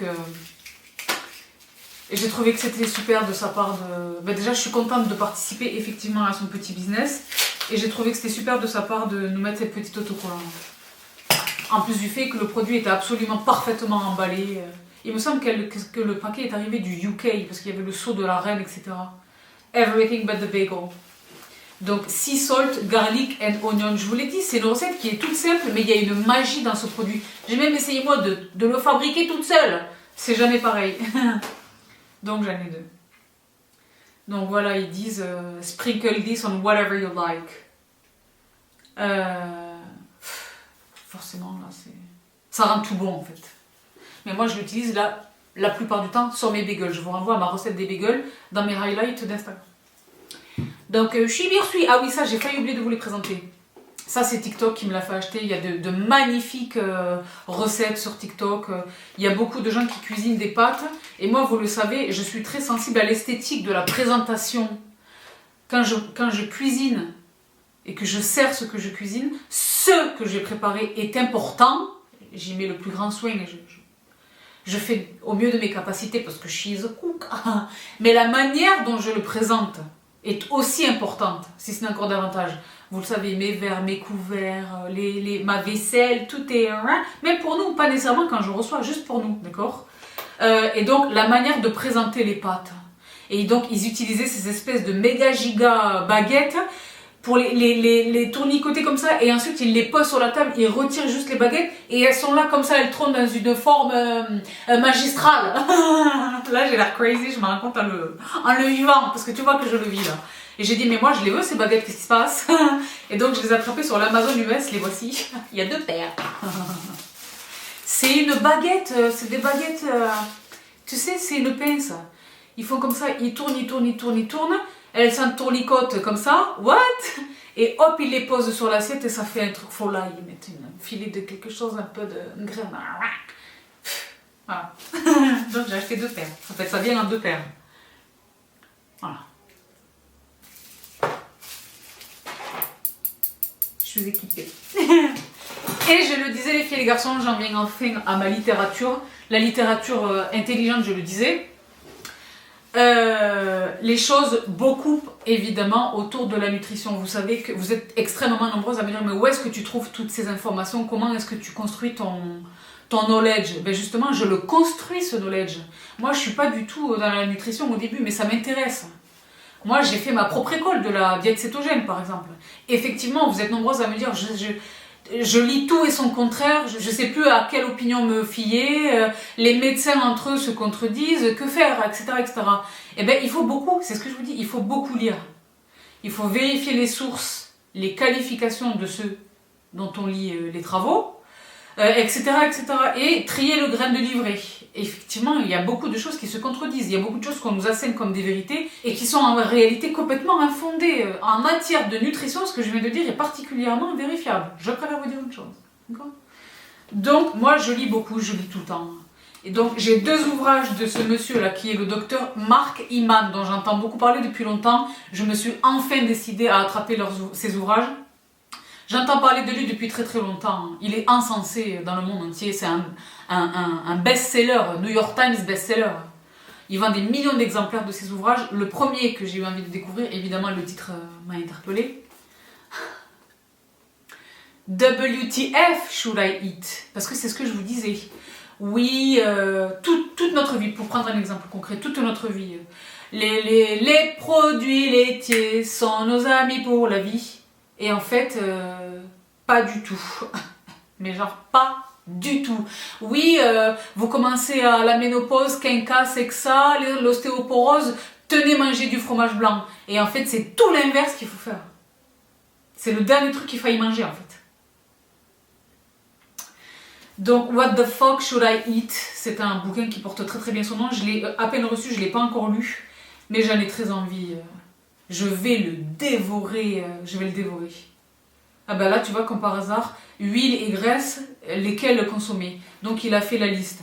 et j'ai trouvé que c'était super de sa part de... Ben déjà, je suis contente de participer effectivement à son petit business. Et j'ai trouvé que c'était super de sa part de nous mettre cette petite autocollant. En plus du fait que le produit était absolument parfaitement emballé. Il me semble que le paquet est arrivé du UK, parce qu'il y avait le sceau de la reine, etc. Everything but the bagel. Donc, sea salt, garlic and onion. Je vous l'ai dit, c'est une recette qui est toute simple, mais il y a une magie dans ce produit. J'ai même essayé, moi, de le fabriquer toute seule. C'est jamais pareil. Donc, j'en ai deux. Donc voilà, ils disent sprinkle this on whatever you like. Forcément, là, ça rend tout bon en fait. Mais moi, je l'utilise là, la plupart du temps sur mes bagels. Je vous renvoie à ma recette des bagels dans mes highlights d'Instagram. Donc, Chibirsui. Ah oui, ça, j'ai failli oublier de vous les présenter. Ça, c'est TikTok qui me l'a fait acheter. Il y a de magnifiques recettes sur TikTok. Il y a beaucoup de gens qui cuisinent des pâtes. Et moi, vous le savez, je suis très sensible à l'esthétique de la présentation. Quand je cuisine et que je sers ce que je cuisine, ce que j'ai préparé est important. J'y mets le plus grand soin. Et je fais au mieux de mes capacités parce que she's a cook. Mais la manière dont je le présente est aussi importante, si ce n'est encore davantage. Vous le savez, mes verres, mes couverts, ma vaisselle, tout est... Mais pour nous, pas nécessairement quand je reçois, juste pour nous, d'accord ? Et donc, la manière de présenter les pâtes. Et donc, ils utilisaient ces espèces de méga giga baguettes pour les tournicoter comme ça. Et ensuite, ils les posent sur la table, ils retirent juste les baguettes. Et elles sont là comme ça, elles trônent dans une forme magistrale. Là, j'ai l'air crazy, je me rends compte en le vivant, parce que tu vois que je le vis là. Et j'ai dit, mais moi je les veux ces baguettes, qu'est-ce qui se passe? Et donc je les ai attrapées sur l'Amazon US, les voici. Il y a 2 paires. C'est une baguette, c'est des baguettes Tu sais, c'est une pince. Ils font comme ça, ils tournent, ils tournent, ils tournent, ils tournent. Elles s'entourlicotent comme ça. What? Et hop, ils les posent sur l'assiette et ça fait un truc faux là. Ils mettent un filet de quelque chose, un peu de graine. Voilà. Donc j'ai acheté 2 paires. En fait, ça vient en 2 paires. Voilà. Je suis équipée. Et je le disais, les filles et les garçons, j'en viens enfin à ma littérature. La littérature intelligente, je le disais. Les choses beaucoup évidemment autour de la nutrition. Vous savez que vous êtes extrêmement nombreuses à me dire mais où est-ce que tu trouves toutes ces informations, comment est-ce que tu construis ton knowledge? Ben justement je le construis ce knowledge. Moi je suis pas du tout dans la nutrition au début mais ça m'intéresse. Moi j'ai fait ma propre école de la diète cétogène par exemple. Effectivement vous êtes nombreuses à me dire je lis tout et son contraire, je ne sais plus à quelle opinion me fier, les médecins entre eux se contredisent, que faire, etc. etc. Eh bien, il faut beaucoup, c'est ce que je vous dis, il faut beaucoup lire. Il faut vérifier les sources, les qualifications de ceux dont on lit les travaux, etc., etc. Et trier le grain de livret. Effectivement, il y a beaucoup de choses qui se contredisent. Il y a beaucoup de choses qu'on nous assène comme des vérités et qui sont en réalité complètement infondées. En matière de nutrition, ce que je viens de dire est particulièrement vérifiable. Je préfère vous dire une chose. Donc, moi, je lis beaucoup, je lis tout le temps. Et donc, j'ai 2 ouvrages de ce monsieur-là, qui est le docteur Mark Hyman, dont j'entends beaucoup parler depuis longtemps. Je me suis enfin décidée à attraper ses ouvrages. J'entends parler de lui depuis très très longtemps. Il est encensé dans le monde entier. C'est un best-seller, New York Times best-seller. Il vend des millions d'exemplaires de ses ouvrages. Le premier que j'ai eu envie de découvrir, évidemment le titre m'a interpellée. WTF should I eat? Parce que c'est ce que je vous disais. Oui, toute notre vie, pour prendre un exemple concret, toute notre vie, les produits laitiers sont nos amis pour la vie. Et en fait, pas du tout. Mais genre pas du tout. Oui, vous commencez à la ménopause, quinca, sexa, l'ostéoporose, tenez manger du fromage blanc. Et en fait, c'est tout l'inverse qu'il faut faire. C'est le dernier truc qu'il faille manger en fait. Donc, What the fuck should I eat? C'est un bouquin qui porte très très bien son nom. Je l'ai à peine reçu, je ne l'ai pas encore lu. Mais j'en ai très envie. Je vais le dévorer. Je vais le dévorer. Ah ben là, tu vois, comme par hasard, huile et graisse, lesquelles consommer. Donc, il a fait la liste.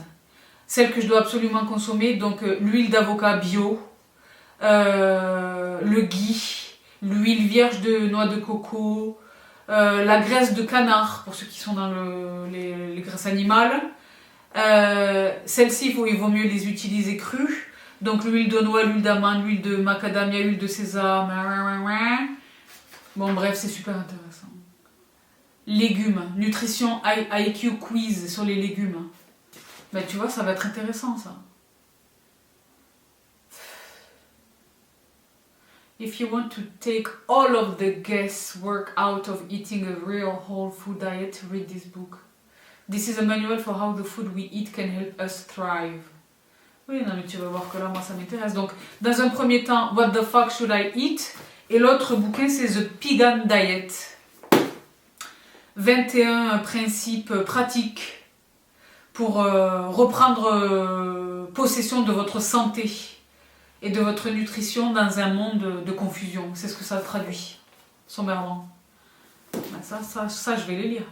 Celles que je dois absolument consommer, donc l'huile d'avocat bio, le ghee, l'huile vierge de noix de coco, la graisse de canard, pour ceux qui sont dans les graisses animales. Celles-ci, il vaut mieux les utiliser crues. Donc l'huile de noix, l'huile d'amande, l'huile de macadamia, l'huile de sésame. Bon bref, c'est super intéressant. Légumes, nutrition IQ quiz sur les légumes. Ben tu vois, ça va être intéressant ça. If you want to take all of the guesswork out of eating a real whole food diet, read this book. This is a manual for how the food we eat can help us thrive. Oui, non, mais tu vas voir que là, moi, ça m'intéresse. Donc, dans un premier temps, What the fuck should I eat? Et l'autre bouquin, c'est The Pegan Diet. 21 principes pratiques pour reprendre possession de votre santé et de votre nutrition dans un monde de confusion. C'est ce que ça traduit, sommairement. Ben ça, je vais les lire.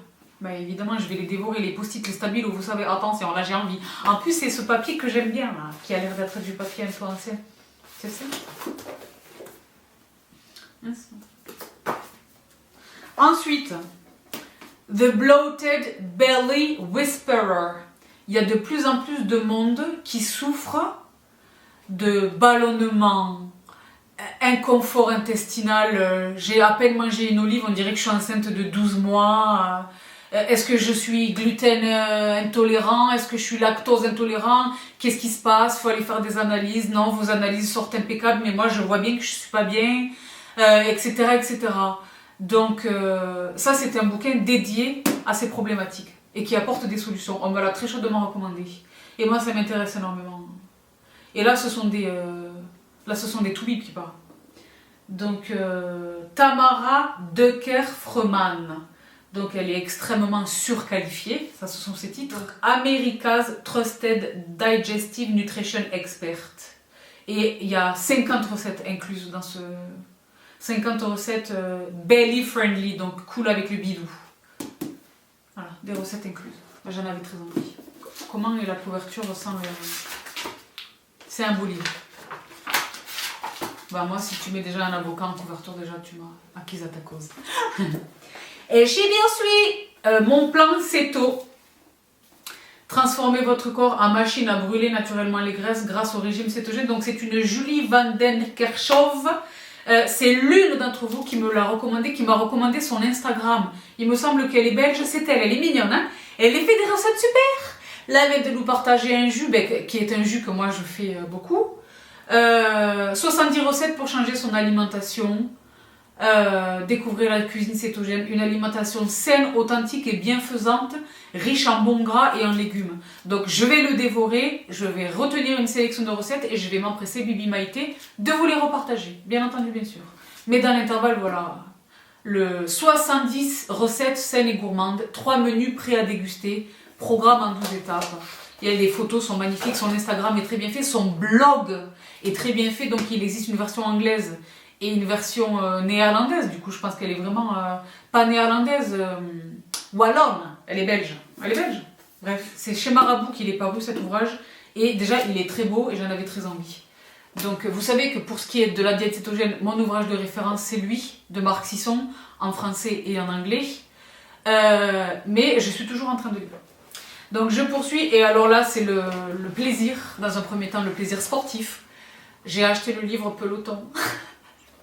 Ben évidemment, je vais les dévorer, les post-it, les stabilos, vous savez, attention, là j'ai envie. En plus, c'est ce papier que j'aime bien, là, qui a l'air d'être du papier un peu ancien. C'est ça? Ensuite, The Bloated Belly Whisperer. Il y a de plus en plus de monde qui souffre de ballonnement, inconfort intestinal. J'ai à peine mangé une olive, on dirait que je suis enceinte de 12 mois. Est-ce que je suis gluten intolérant? Est-ce que je suis lactose intolérant? Qu'est-ce qui se passe? Il faut aller faire des analyses. Non, vos analyses sortent impeccables, mais moi je vois bien que je ne suis pas bien, etc., etc. Donc ça c'est un bouquin dédié à ces problématiques et qui apporte des solutions. On me l'a très chaudement recommandé. Et moi ça m'intéresse énormément. Et là ce sont des toubibs qui parlent. Donc Tamara Decker-Freeman. Donc elle est extrêmement surqualifiée, ça ce sont ses titres. America's Trusted Digestive Nutrition Expert. Et il y a 50 recettes incluses dans ce... 50 recettes belly friendly, donc cool avec le bidou. Voilà, des recettes incluses. J'en avais très envie. Comment est la couverture ressemble C'est un beau livre. Bah moi, si tu mets déjà un avocat en couverture, déjà tu m'as acquise à ta cause. Et j'y bien suis. Mon plan CETO. Transformer votre corps en machine à brûler naturellement les graisses grâce au régime cétogène. Donc c'est une Julie Van Den Kerchove. C'est l'une d'entre vous qui me l'a recommandé, qui m'a recommandé son Instagram. Il me semble qu'elle est belge, c'est elle est mignonne. Hein, elle fait des recettes super. Là, elle vient de nous partager un jus, qui est un jus que moi je fais beaucoup. 70 recettes pour changer son alimentation. Découvrir la cuisine cétogène, une alimentation saine, authentique et bienfaisante, riche en bons gras et en légumes. Donc je vais le dévorer, je vais retenir une sélection de recettes et je vais m'empresser, Bibi Maïté, de vous les repartager, bien entendu bien sûr. Mais dans l'intervalle, voilà, le 70 recettes saines et gourmandes, 3 menus prêts à déguster, programme en 12 étapes. Il y a des photos, sont magnifiques, son Instagram est très bien fait, son blog est très bien fait, donc il existe une version anglaise et une version néerlandaise. Du coup, je pense qu'elle est vraiment pas néerlandaise, wallonne. Elle est belge. Elle est belge. Bref, c'est chez Marabout qu'il est paru cet ouvrage. Et déjà, il est très beau et j'en avais très envie. Donc, vous savez que pour ce qui est de la diète cétogène, mon ouvrage de référence, c'est lui, de Marc Sisson, en français et en anglais. Mais je suis toujours en train de lire. Donc, je poursuis. Et alors là, c'est le plaisir, dans un premier temps, le plaisir sportif. J'ai acheté le livre Peloton.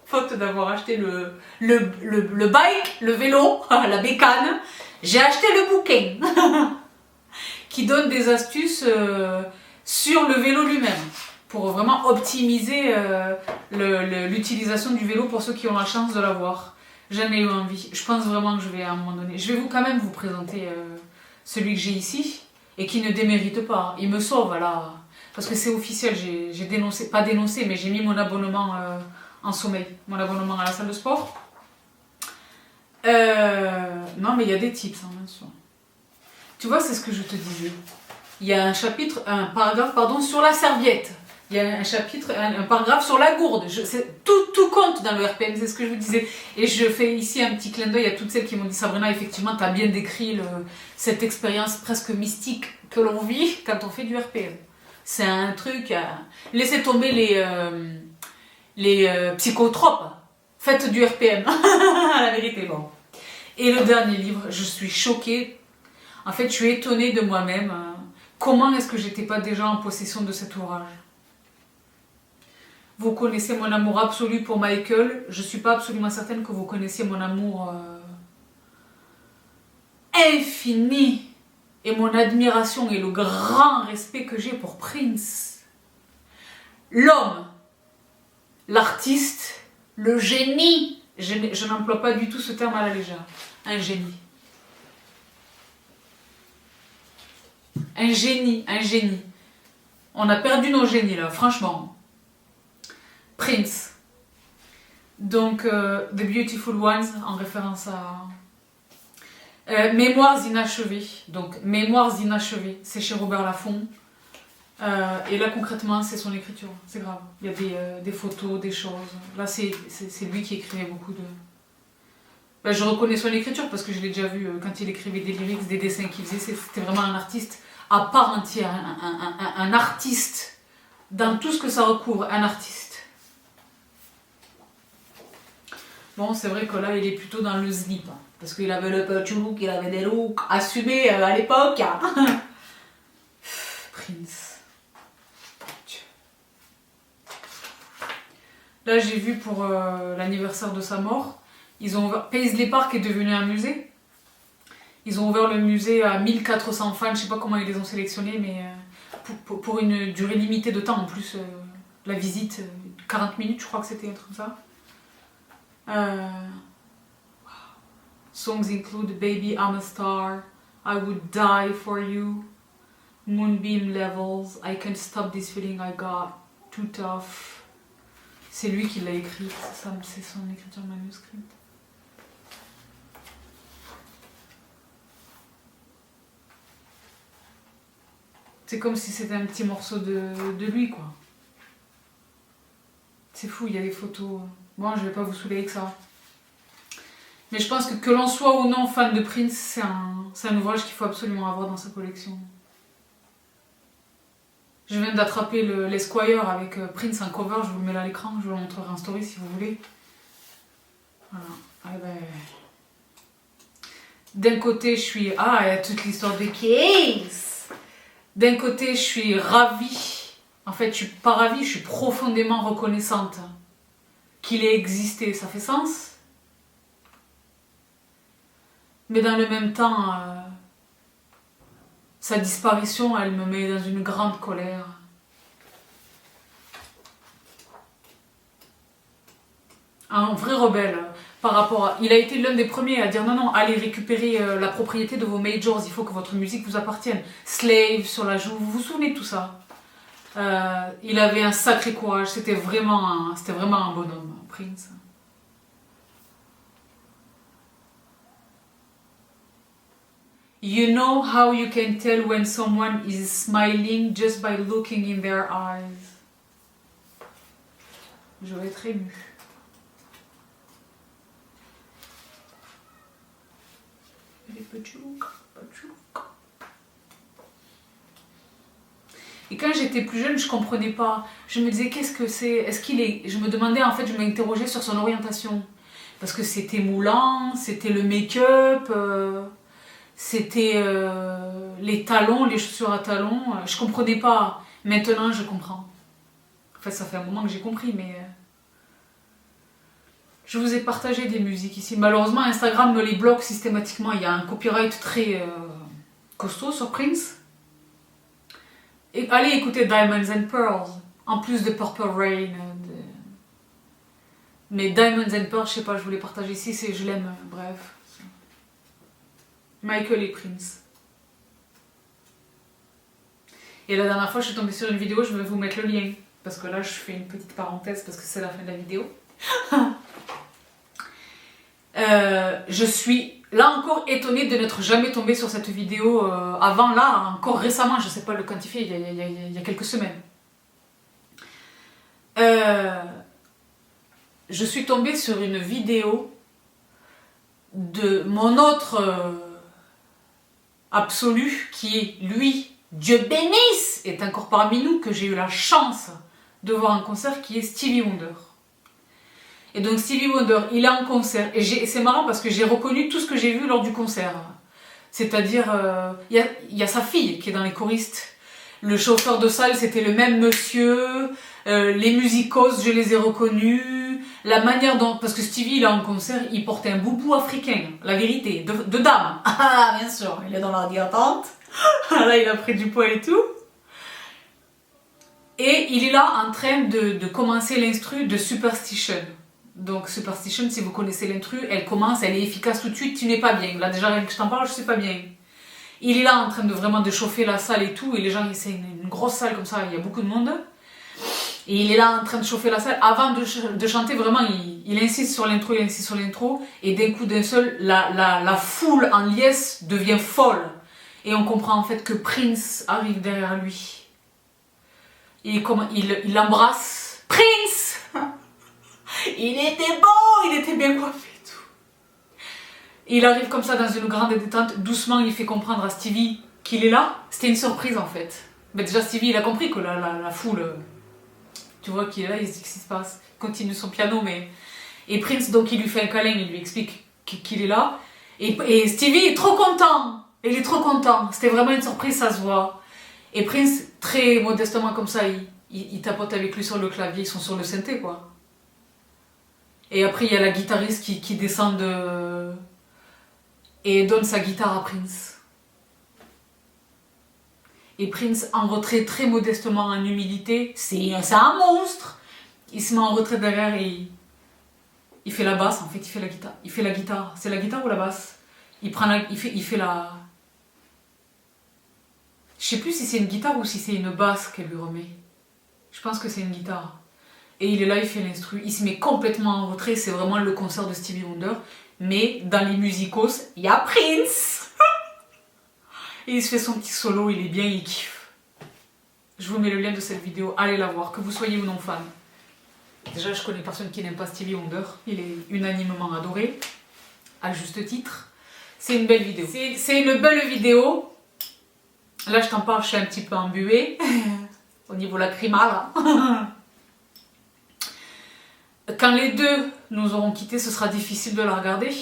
Faute d'avoir acheté le bike, le vélo, la bécane, j'ai acheté le bouquin qui donne des astuces sur le vélo lui-même pour vraiment optimiser l'utilisation du vélo pour ceux qui ont la chance de l'avoir. J'en ai eu envie. Je pense vraiment que je vais à un moment donné. Je vais quand même vous présenter celui que j'ai ici et qui ne démérite pas. Il me sauve là. Parce que c'est officiel, j'ai dénoncé, pas dénoncé, mais j'ai mis mon abonnement en sommeil, mon abonnement à la salle de sport. Non, mais il y a des tips, hein, bien sûr. Tu vois, c'est ce que je te disais. Il y a un paragraphe, sur la serviette. Il y a un chapitre, un paragraphe sur la gourde. Tout compte dans le RPM, c'est ce que je vous disais. Et je fais ici un petit clin d'œil à toutes celles qui m'ont dit Sabrina, effectivement, tu as bien décrit cette expérience presque mystique que l'on vit quand on fait du RPM. C'est un truc. Laissez tomber les psychotropes. Faites du RPM. La vérité, bon. Et le dernier livre, je suis choquée. En fait, je suis étonnée de moi-même. Comment est-ce que j'étais pas déjà en possession de cet ouvrage? Vous connaissez mon amour absolu pour Michael. Je ne suis pas absolument certaine que vous connaissiez mon amour infini et mon admiration et le grand respect que j'ai pour Prince. L'homme, l'artiste, le génie. Je n'emploie pas du tout ce terme à la légère. Un génie. Un génie, un génie. On a perdu nos génies là, franchement. Prince. Donc, The Beautiful Ones, en référence à Mémoires inachevées. Donc, Mémoires inachevées, c'est chez Robert Laffont. Et là, concrètement, c'est son écriture. C'est grave. Il y a des photos, des choses. Là, c'est lui qui écrivait beaucoup de... Ben, je reconnais son écriture parce que je l'ai déjà vu quand il écrivait des lyrics, des dessins qu'il faisait. C'était vraiment un artiste à part entière. Un artiste. Dans tout ce que ça recouvre, un artiste. Bon, c'est vrai que là, il est plutôt dans le slip. Hein, parce qu'il avait le petit look, il avait des looks assumés à l'époque. Hein. Prince. Là, j'ai vu pour l'anniversaire de sa mort, ils ont ouvert... Paisley Park est devenu un musée. Ils ont ouvert le musée à 1400 fans, je ne sais pas comment ils les ont sélectionnés, mais pour une durée limitée de temps. En plus, la visite, 40 minutes, je crois que c'était un truc comme ça. Songs include Baby I'm a Star, I Would Die for You, Moonbeam Levels, I Can't Stop This Feeling I Got, Too Tough. C'est lui qui l'a écrit, c'est son écriture manuscrite. C'est comme si c'était un petit morceau de lui, quoi. C'est fou, il y a des photos. Bon, je vais pas vous saouler avec ça. Mais je pense que l'on soit ou non fan de Prince, c'est un ouvrage qu'il faut absolument avoir dans sa collection. Je viens d'attraper l'Esquire avec Prince en cover, je vous le mets là à l'écran, je vous le montrerai en story si vous voulez. Voilà. Ah ben... D'un côté, je suis... Ah, il y a toute l'histoire des case. D'un côté, je suis ravie. En fait, je suis pas ravie, je suis profondément reconnaissante qu'il ait existé. Ça fait sens? Mais dans le même temps, sa disparition, elle me met dans une grande colère. Un vrai rebelle par rapport à... Il a été l'un des premiers à dire non, non, allez récupérer la propriété de vos majors, il faut que votre musique vous appartienne. Slave sur la joue, vous vous souvenez de tout ça? Il avait un sacré courage, c'était vraiment un bonhomme, Prince. You know how you can tell when someone is smiling just by looking in their eyes. Je vais être émue. Et quand j'étais plus jeune, je comprenais pas. Je me disais qu'est-ce que c'est? Est-ce qu'il est... Je me demandais en fait, je m'interrogeais sur son orientation. Parce que c'était moulant, c'était le make-up, c'était les talons, les chaussures à talons. Je comprenais pas. Maintenant, je comprends. En fait, ça fait un moment que j'ai compris, mais... Je vous ai partagé des musiques ici. Malheureusement, Instagram me les bloque systématiquement. Il y a un copyright très costaud sur Prince. Et allez écouter Diamonds and Pearls, en plus de Purple Rain. Mais Diamonds and Pearls, je sais pas, je voulais partager ici, je l'aime, bref. Michael et Prince. Et la dernière fois, je suis tombée sur une vidéo, je vais vous mettre le lien. Parce que là, je fais une petite parenthèse parce que c'est la fin de la vidéo. Je suis là encore étonnée de n'être jamais tombée sur cette vidéo avant là, encore récemment, je ne sais pas le quantifier, il y a quelques semaines. Je suis tombée sur une vidéo de mon autre absolu qui est lui, Dieu bénisse, est encore parmi nous, que j'ai eu la chance de voir en concert, qui est Stevie Wonder. Et donc Stevie Wonder, il est en concert, et c'est marrant parce que j'ai reconnu tout ce que j'ai vu lors du concert. C'est-à-dire, il y a sa fille qui est dans les choristes, le chauffeur de salle c'était le même monsieur, les musicos je les ai reconnus, la manière dont... Parce que Stevie il est en concert, il portait un boubou africain, la vérité, de dame. Ah bien sûr, il est dans la diattente, là il a pris du poids et tout. Et il est là en train de commencer l'instru de Superstition. Donc Superstition, si vous connaissez l'instru, elle commence, elle est efficace tout de suite, tu n'es pas bien. Là déjà, rien que je t'en parle, je sais pas bien. Il est là en train de vraiment de chauffer la salle et tout, et les gens, c'est une grosse salle comme ça, il y a beaucoup de monde. Et il est là en train de chauffer la salle. Avant de chanter, vraiment, il insiste sur l'intro, et d'un coup d'un seul, la foule en liesse devient folle. Et on comprend en fait que Prince arrive derrière lui. Et comment il l'embrasse. Prince! Il était beau, il était bien coiffé et tout. Et il arrive comme ça dans une grande détente, doucement il fait comprendre à Stevie qu'il est là. C'était une surprise en fait. Mais déjà Stevie il a compris que la foule, tu vois qu'il est là, il se dit qu'est-ce qui se passe. Il continue son piano mais... Et Prince donc il lui fait un câlin, il lui explique qu'il est là. Et Stevie est trop content. Il est trop content. C'était vraiment une surprise, ça se voit. Et Prince, très modestement comme ça, il tapote avec lui sur le clavier, ils sont sur le synthé quoi. Et après, il y a la guitariste qui descend et donne sa guitare à Prince. Et Prince, en retrait, très modestement, en humilité, c'est un monstre. Il se met en retrait derrière et il fait la basse, en fait, il fait la guitare. Il fait la guitare. C'est la guitare ou la basse? Il fait la... Je sais plus si c'est une guitare ou si c'est une basse qu'elle lui remet. Je pense que c'est une guitare. Et il est là, il fait l'instru, il se met complètement en retrait, c'est vraiment le concert de Stevie Wonder. Mais dans les musicos, il y a Prince. Et il se fait son petit solo, il est bien, il kiffe. Je vous mets le lien de cette vidéo, allez la voir, que vous soyez ou non fan. Déjà, je connais personne qui n'aime pas Stevie Wonder. Il est unanimement adoré, à juste titre. C'est une belle vidéo. C'est une belle vidéo. Là, je t'en parle, je suis un petit peu embuée. Au niveau lacrymal. Quand les deux nous auront quittés, ce sera difficile de la regarder.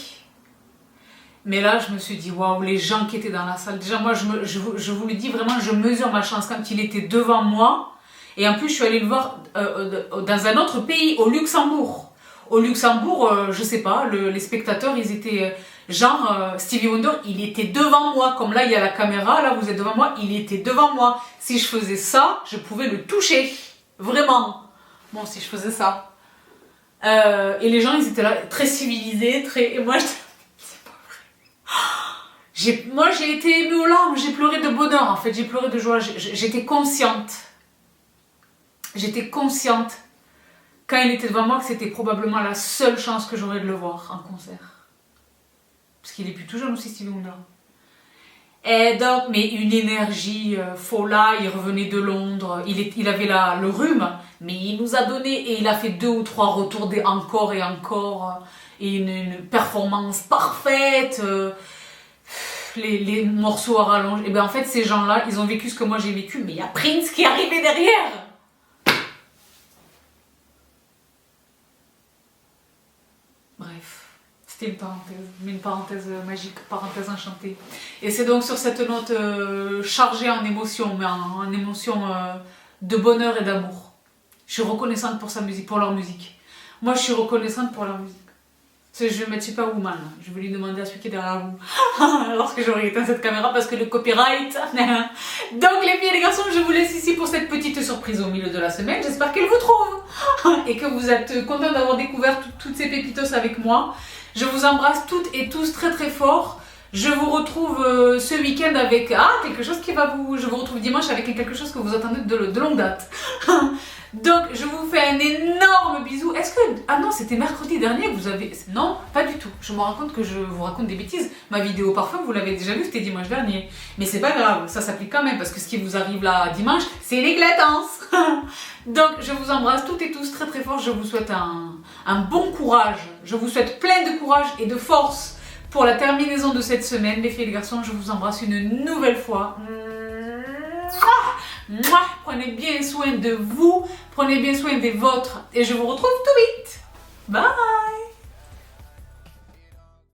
Mais là, je me suis dit, waouh, les gens qui étaient dans la salle. Déjà, moi, je vous le dis vraiment, je mesure ma chance quand il était devant moi. Et en plus, je suis allée le voir dans un autre pays, au Luxembourg. Au Luxembourg, je sais pas, les spectateurs, ils étaient genre, Stevie Wonder, il était devant moi. Comme là, il y a la caméra, là, vous êtes devant moi, il était devant moi. Si je faisais ça, je pouvais le toucher. Vraiment. Bon, si je faisais ça. Et les gens, ils étaient là, très civilisés, très... Et moi, c'est pas vrai. Moi, j'ai été émue aux larmes, j'ai pleuré de bonheur, en fait. J'ai pleuré de joie, j'étais consciente. J'étais consciente, quand il était devant moi, que c'était probablement la seule chance que j'aurais de le voir en concert. Parce qu'il est plus tout jeune aussi, Stevie Wonder. Et donc, mais une énergie folle là, il revenait de Londres, il avait le rhume, mais il nous a donné, et il a fait 2 ou 3 retours encore et encore, et une performance parfaite, les morceaux à rallonge. Et bien en fait, ces gens-là, ils ont vécu ce que moi j'ai vécu, mais il y a Prince qui est arrivé derrière. Bref, c'était une parenthèse, mais une parenthèse magique, parenthèse enchantée. Et c'est donc sur cette note chargée en émotions, mais en émotions de bonheur et d'amour. Je suis reconnaissante pour sa musique, pour leur musique. Moi, je suis reconnaissante pour leur musique. Je vais mettre Superwoman, je vais lui demander à celui qui est derrière vous, lorsque j'aurai éteint cette caméra, parce que le copyright... Donc les filles et les garçons, je vous laisse ici pour cette petite surprise au milieu de la semaine. J'espère qu'elle vous trouve et que vous êtes contents d'avoir découvert toutes ces pépitos avec moi. Je vous embrasse toutes et tous très très fort. Je vous retrouve ce week-end avec quelque chose qui va vous... Je vous retrouve dimanche avec quelque chose que vous attendez de longue date. Donc, je vous fais un énorme bisou. Est-ce que... Ah non, c'était mercredi dernier que vous avez... Non, pas du tout. Je me rends compte que je vous raconte des bêtises. Ma vidéo parfum, vous l'avez déjà vue, c'était dimanche dernier. Mais c'est pas grave, ça s'applique quand même, parce que ce qui vous arrive là dimanche, c'est l'éclatance. Donc, je vous embrasse toutes et tous très très fort. Je vous souhaite un bon courage. Je vous souhaite plein de courage et de force pour la terminaison de cette semaine. Les filles et les garçons, je vous embrasse une nouvelle fois. Prenez bien soin de vous, prenez bien soin des vôtres et je vous retrouve tout vite. Bye!